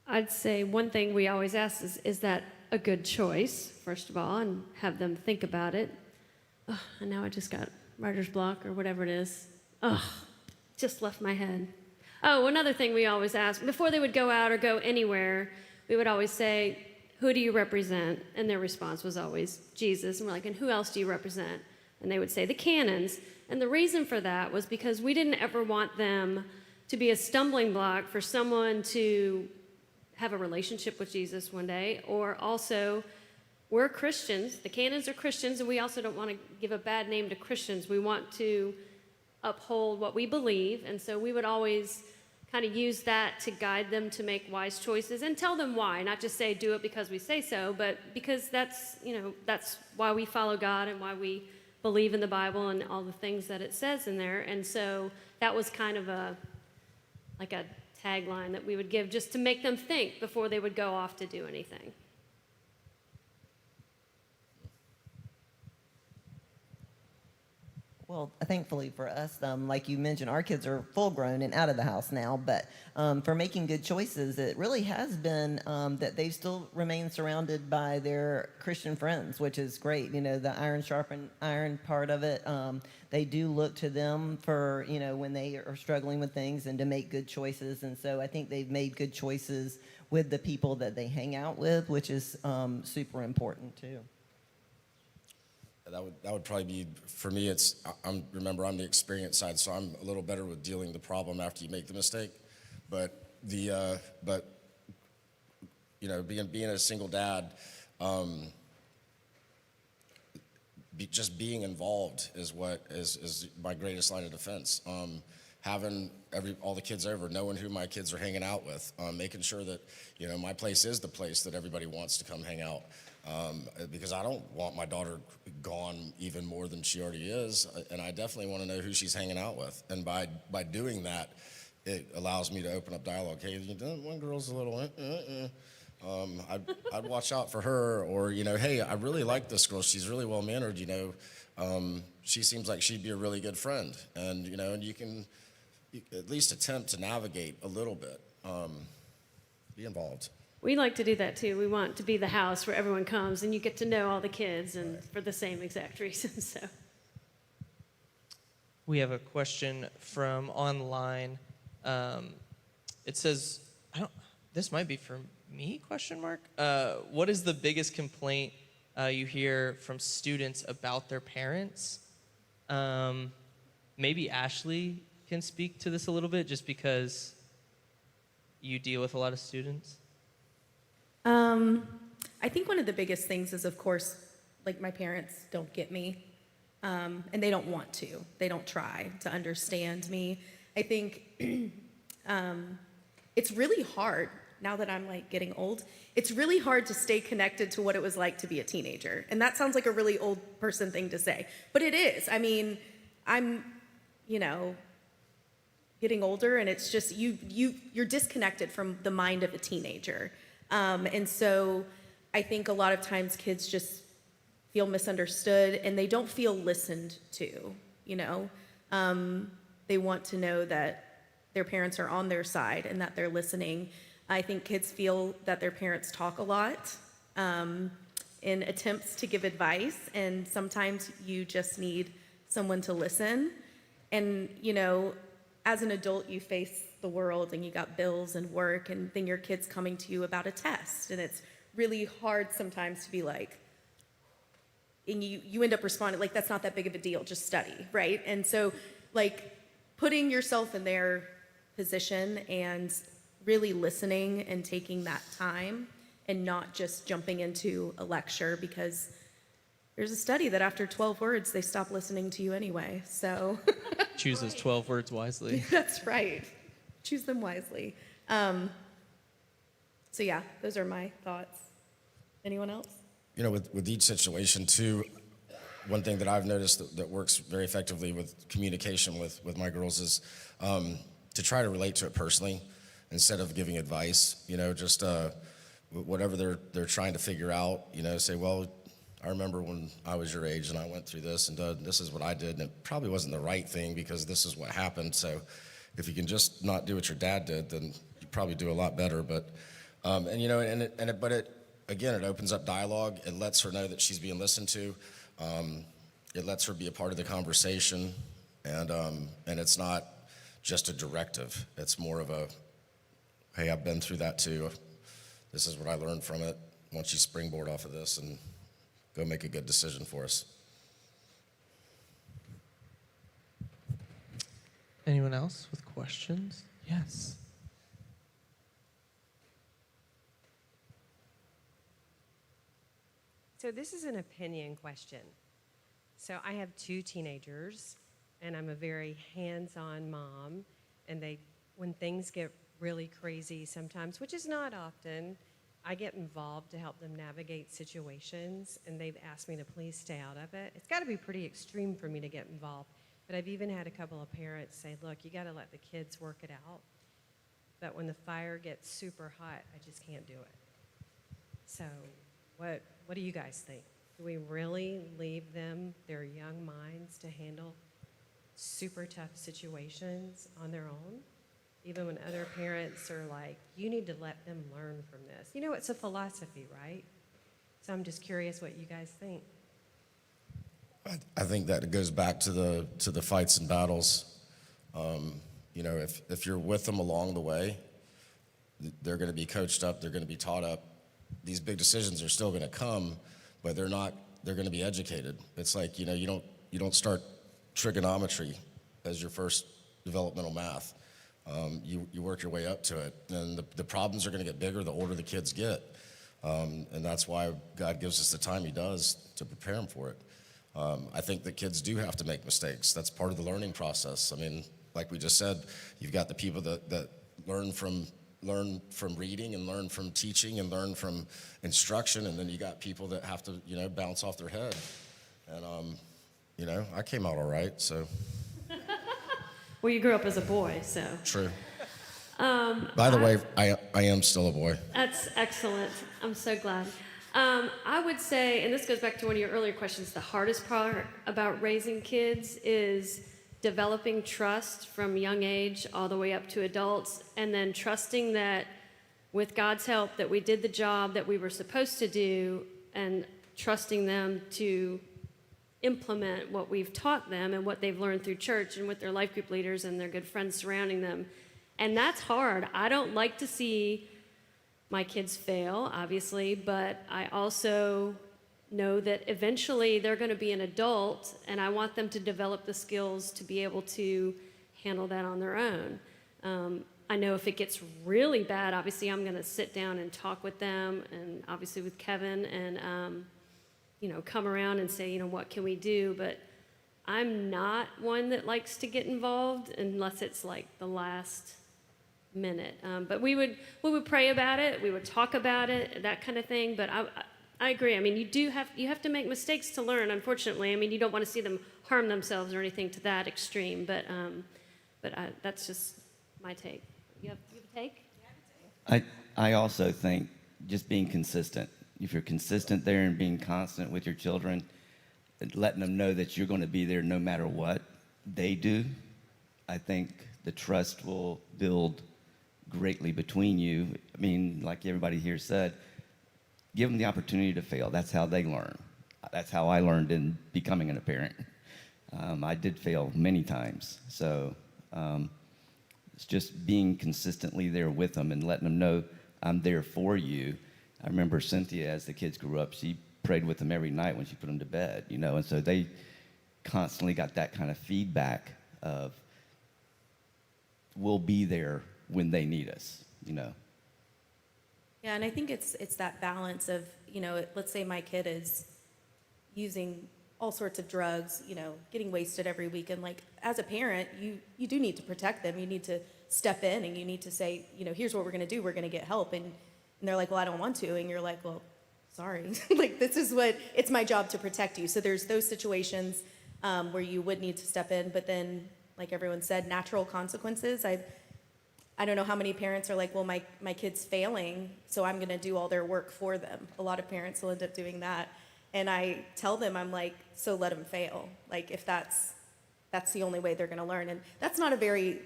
I'd say one thing we always ask is that a good choice, first of all, and have them think about it. Oh, and now I just got writer's block or whatever it is. Oh, just left my head. Oh, another thing we always ask, before they would go out or go anywhere, we would always say, who do you represent? And their response was always Jesus. And we're like, and who else do you represent? And they would say the Canons. And the reason for that was because we didn't ever want them to be a stumbling block for someone to have a relationship with Jesus one day, or also we're Christians, the Canons are Christians, and we also don't want to give a bad name to Christians. We want to uphold what we believe, and so we would always kind of use that to guide them to make wise choices and tell them why, not just say do it because we say so, but because that's, that's why we follow God and why we believe in the Bible and all the things that it says in there. And so that was kind of like a tagline that we would give just to make them think before they would go off to do anything. Well, thankfully for us, like you mentioned, our kids are full grown and out of the house now, but for making good choices, it really has been that they still remain surrounded by their Christian friends, which is great. The iron sharpen iron part of it, they do look to them for, when they are struggling with things and to make good choices. And so I think they've made good choices with the people that they hang out with, which is super important too. That would probably be, for me, remember, I'm the experienced side, so I'm a little better with dealing the problem after you make the mistake. But being a single dad, just being involved is what is my greatest line of defense. Having all the kids over, knowing who my kids are hanging out with, making sure that, my place is the place that everybody wants to come hang out. Because I don't want my daughter gone even more than she already is, and I definitely want to know who she's hanging out with. And by doing that, it allows me to open up dialogue. Hey, one girl's a little, I'd watch out for her, or hey, I really like this girl. She's really well mannered. She seems like she'd be a really good friend, and and you can at least attempt to navigate a little bit. Be involved. We like to do that too. We want to be the house where everyone comes and you get to know all the kids, and for the same exact reason. So we have a question from online. It says, this might be for me, question mark. What is the biggest complaint you hear from students about their parents? Maybe Ashley can speak to this a little bit, just because you deal with a lot of students. I think one of the biggest things is, of course, like, my parents don't get me, and they don't want to. They don't try to understand me. I think it's really hard, now that I'm getting old, it's really hard to stay connected to what it was like to be a teenager. And that sounds like a really old person thing to say, but it is. I mean, I'm, getting older, and it's just, you're disconnected from the mind of a teenager. And so I think a lot of times kids just feel misunderstood, and they don't feel listened to, They want to know that their parents are on their side and that they're listening. I think kids feel that their parents talk a lot in attempts to give advice, and sometimes you just need someone to listen. And, as an adult, you face the world, and you got bills and work, and then your kid's coming to you about a test, and it's really hard sometimes to be like, and you end up responding like, that's not that big of a deal, just study, right? And so putting yourself in their position and really listening and taking that time, and not just jumping into a lecture, because there's a study that after 12 words they stop listening to you anyway. So choose those 12 words wisely. That's right. Choose them wisely. So yeah, those are my thoughts. Anyone else? With each situation too, one thing that I've noticed that works very effectively with communication with my girls is to try to relate to it personally instead of giving advice. Just whatever they're trying to figure out. Say, well, I remember when I was your age and I went through this, and this is what I did, and it probably wasn't the right thing because this is what happened. So if you can just not do what your dad did, then you probably do a lot better. But it opens up dialogue. It lets her know that she's being listened to. It lets her be a part of the conversation, and it's not just a directive. It's more of a, hey, I've been through that too. This is what I learned from it. Why don't you springboard off of this and go make a good decision for us? Anyone else with questions? Yes. So this is an opinion question. So I have 2 teenagers, and I'm a very hands-on mom, and they when things get really crazy sometimes, which is not often, I get involved to help them navigate situations, and they've asked me to please stay out of it. It's got to be pretty extreme for me to get involved. But I've even had a couple of parents say, look, you got to let the kids work it out. But when the fire gets super hot, I just can't do it. So what do you guys think? Do we really leave them, their young minds, to handle super tough situations on their own? Even when other parents are like, you need to let them learn from this. You know, it's a philosophy, right? So I'm just curious what you guys think. I think that it goes back to the fights and battles. You know, if you're with them along the way, they're going to be coached up, they're going to be taught up. These big decisions are still going to come, but they're going to be educated. It's like, you know, you don't start trigonometry as your first developmental math. You work your way up to it, and the problems are going to get bigger the older the kids get. And that's why God gives us the time he does to prepare them for it. I think the kids do have to make mistakes. That's part of the learning process. I mean, like we just said, you've got the people that learn from reading and learn from teaching and learn from instruction, and then you got people that have to, you know, bounce off their head. And, you know, I came out all right, so. Well, you grew up as a boy, so. True. By the way, I am still a boy. That's excellent. I'm so glad. I would say, and this goes back to one of your earlier questions, the hardest part about raising kids is developing trust from young age all the way up to adults, and then trusting that with God's help that we did the job that we were supposed to do, and trusting them to implement what we've taught them and what they've learned through church and with their life group leaders and their good friends surrounding them. And that's hard. I don't like to see my kids fail, obviously, but I also know that eventually they're going to be an adult, and I want them to develop the skills to be able to handle that on their own. I know if it gets really bad, obviously I'm going to sit down and talk with them, and obviously with Kevin, and you know, come around and say, you know, what can we do? But I'm not one that likes to get involved unless it's like the last minute. But we would pray about it, we would talk about it, that kind of thing. But I agree. I mean, you have to make mistakes to learn. Unfortunately, I mean, you don't want to see them harm themselves or anything to that extreme. But that's just my take. You have a take? I also think just being consistent. If you're consistent there and being constant with your children, letting them know that you're going to be there no matter what they do, I think the trust will build greatly between you. I mean, like everybody here said, give them the opportunity to fail. That's how they learn. That's how I learned in becoming a parent. I did fail many times. So it's just being consistently there with them and letting them know I'm there for you. I remember Cynthia, as the kids grew up, she prayed with them every night when she put them to bed, you know, and so they constantly got that kind of feedback of, we'll be there when they need us, you know. Yeah, and I think it's that balance of, you know, let's say my kid is using all sorts of drugs, you know, getting wasted every weekend. Like, as a parent, you do need to protect them. You need to step in and you need to say, you know, here's what we're going to do. We're going to get help. And they're like, well, I don't want to. And you're like, well, sorry. Like, this is it's my job to protect you. So there's those situations where you would need to step in. But then, like everyone said, natural consequences. I don't know how many parents are like, well, my kid's failing, so I'm going to do all their work for them. A lot of parents will end up doing that. And I tell them, I'm like, so let them fail. Like, if that's the only way they're going to learn. And that's not a very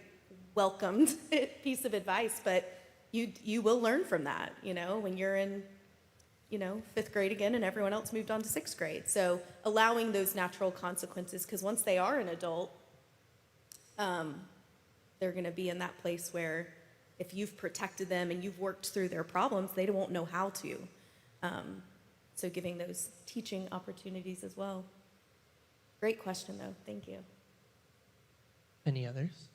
welcomed piece of advice, but you will learn from that, you know, when you're in, you know, 5th grade again and everyone else moved on to 6th grade. So allowing those natural consequences, because once they are an adult, they're going to be in that place where if you've protected them and you've worked through their problems, they won't know how to. So giving those teaching opportunities as well. Great question, though. Thank you. Any others?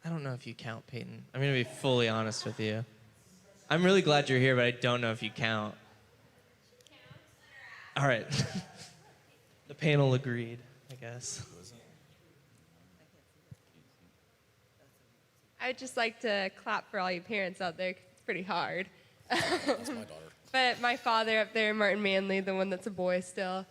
I don't know if you count, Peyton. I'm going to be fully honest with you. I'm really glad you're here, but I don't know if you count. All right. The panel agreed, I guess. I'd just like to clap for all you parents out there. 'Cause it's pretty hard. That's my daughter. But my father up there, Martin Manley, the one that's a boy still,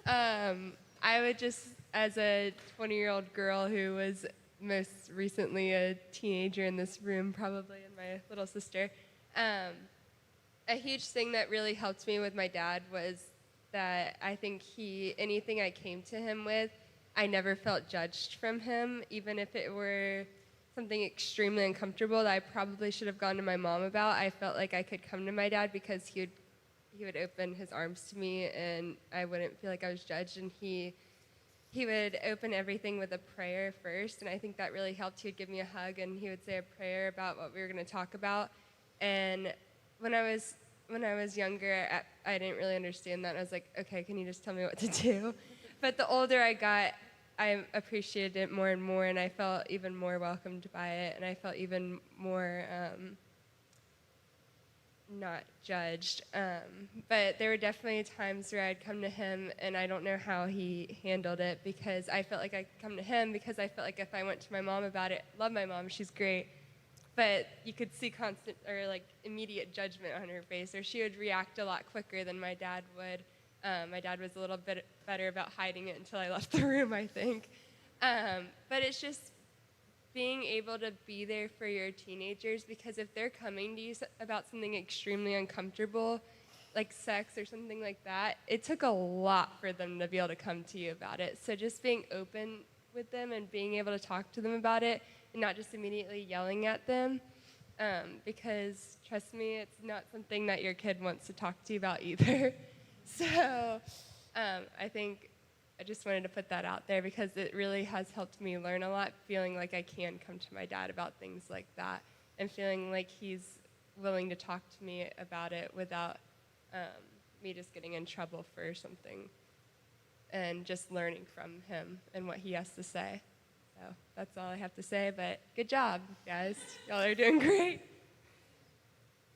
I would just, as a 20-year-old girl who was most recently a teenager in this room, probably, and my little sister, a huge thing that really helped me with my dad was that I think anything I came to him with, I never felt judged from him, even if it were something extremely uncomfortable that I probably should have gone to my mom about. I felt like I could come to my dad because he would open his arms to me and I wouldn't feel like I was judged, and he would open everything with a prayer first, and I think that really helped. He would give me a hug and he would say a prayer about what we were going to talk about. And when I was younger, I didn't really understand that. I was like, okay, can you just tell me what to do? But the older I got, I appreciated it more and more, and I felt even more welcomed by it, and I felt even more not judged. But there were definitely times where I'd come to him, and I don't know how he handled it, because I felt like I'd come to him because I felt like if I went to my mom about it, love my mom, she's great, but you could see constant or like immediate judgment on her face, or she would react a lot quicker than my dad would. My dad was a little bit better about hiding it until I left the room, I think. But it's just being able to be there for your teenagers, because if they're coming to you about something extremely uncomfortable, like sex or something like that, it took a lot for them to be able to come to you about it. So just being open with them and being able to talk to them about it and not just immediately yelling at them, because trust me, it's not something that your kid wants to talk to you about either. So I think I just wanted to put that out there because it really has helped me learn a lot, feeling like I can come to my dad about things like that and feeling like he's willing to talk to me about it without me just getting in trouble for something, and just learning from him and what he has to say. So that's all I have to say, but good job, guys. Y'all are doing great.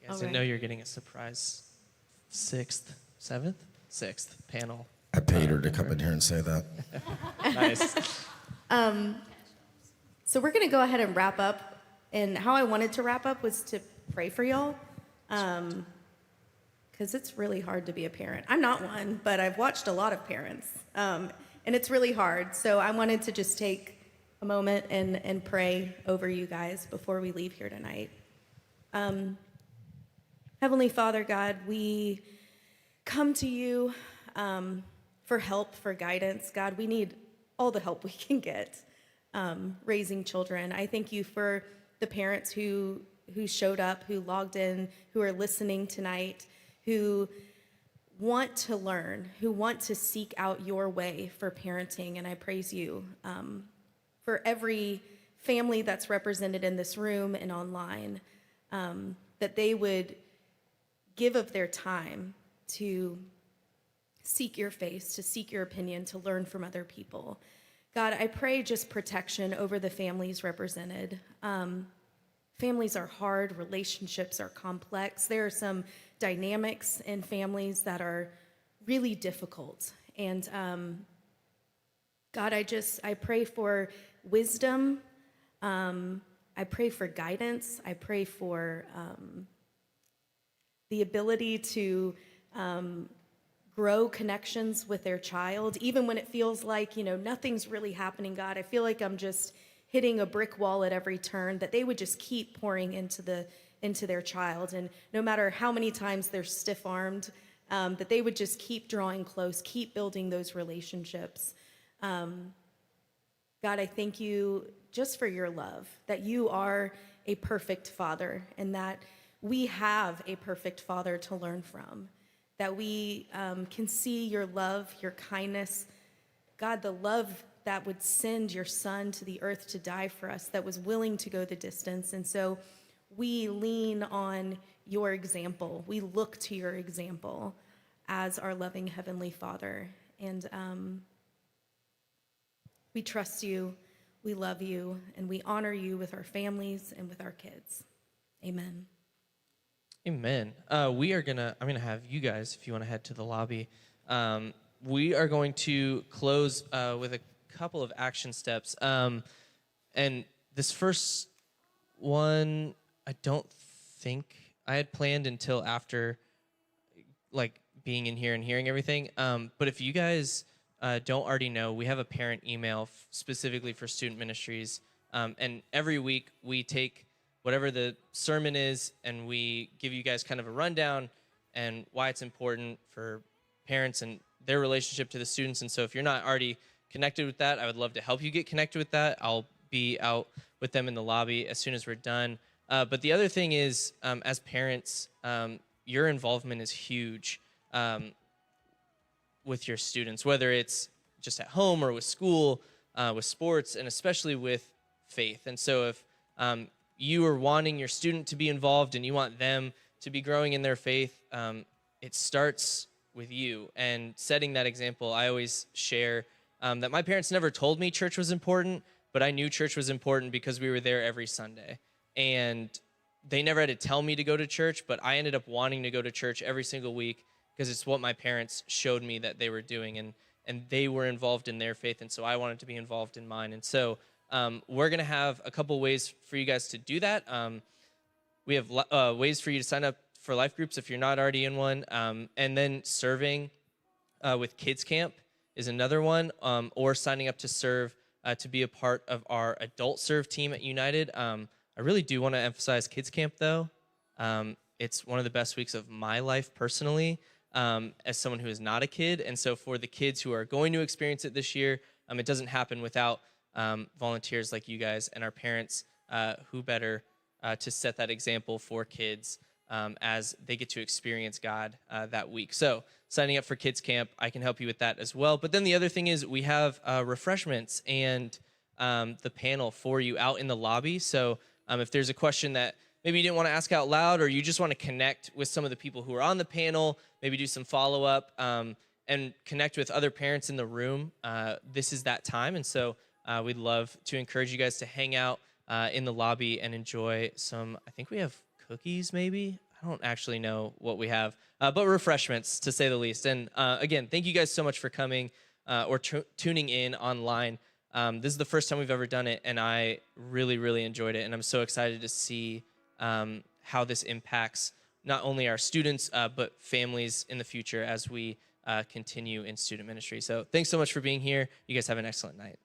You guys didn't know you're getting a surprise sixth panel. I paid her to come in here and say that. Nice. So we're going to go ahead and wrap up. And how I wanted to wrap up was to pray for y'all. Because it's really hard to be a parent. I'm not one, but I've watched a lot of parents. And it's really hard. So I wanted to just take a moment and pray over you guys before we leave here tonight. Heavenly Father, God, we come to you for help, for guidance. God, we need all the help we can get raising children. I thank you for the parents who showed up, who logged in, who are listening tonight, who want to learn, who want to seek out your way for parenting. And I praise you for every family that's represented in this room and online, that they would give of their time to seek your face, to seek your opinion, to learn from other people. God, I pray just protection over the families represented. Families are hard, relationships are complex. There are some dynamics in families that are really difficult. And God, I pray for wisdom. I pray for guidance. I pray for the ability to grow connections with their child, even when it feels like, nothing's really happening, God. I feel like I'm just hitting a brick wall at every turn, that they would just keep pouring into their child. And no matter how many times they're stiff-armed, that they would just keep drawing close, keep building those relationships. God, I thank you just for your love, that you are a perfect father, and that we have a perfect father to learn from, that we can see your love, your kindness. God, the love that would send your son to the earth to die for us, that was willing to go the distance. And so we lean on your example. We look to your example as our loving Heavenly Father. And we trust you, we love you, and we honor you with our families and with our kids. Amen. Amen. I'm gonna have you guys, if you want to head to the lobby, we are going to close with a couple of action steps. And this first one, I don't think I had planned until after, like, being in here and hearing everything. But if you guys don't already know, we have a parent email specifically for student ministries. And every week we take whatever the sermon is and we give you guys kind of a rundown and why it's important for parents and their relationship to the students. And so if you're not already connected with that, I would love to help you get connected with that. I'll be out with them in the lobby as soon as we're done. But the other thing is, as parents, your involvement is huge with your students, whether it's just at home or with school, with sports, and especially with faith. And so if you are wanting your student to be involved and you want them to be growing in their faith, it starts with you and setting that example. I always share that my parents never told me church was important, but I knew church was important because we were there every Sunday. And they never had to tell me to go to church, but I ended up wanting to go to church every single week because it's what my parents showed me that they were doing, and they were involved in their faith, and so I wanted to be involved in mine. And so we're going to have a couple ways for you guys to do that. We have ways for you to sign up for life groups if you're not already in one, and then serving with Kids Camp is another one, or signing up to serve to be a part of our adult serve team at United. I really do want to emphasize Kids Camp, though. It's one of the best weeks of my life personally, as someone who is not a kid. And so for the kids who are going to experience it this year, it doesn't happen without volunteers like you guys and our parents, who better to set that example for kids as they get to experience God that week. So signing up for Kids Camp, I can help you with that as well. But then the other thing is we have refreshments and the panel for you out in the lobby. So if there's a question that maybe you didn't want to ask out loud, or you just want to connect with some of the people who are on the panel, maybe do some follow-up and connect with other parents in the room, this is that time. And so we'd love to encourage you guys to hang out in the lobby and enjoy some, I think we have cookies maybe? I don't actually know what we have, but refreshments to say the least. And again, thank you guys so much for coming or tuning in online. This is the first time we've ever done it, and I really, really enjoyed it. And I'm so excited to see how this impacts not only our students, but families in the future as we continue in student ministry. So thanks so much for being here. You guys have an excellent night.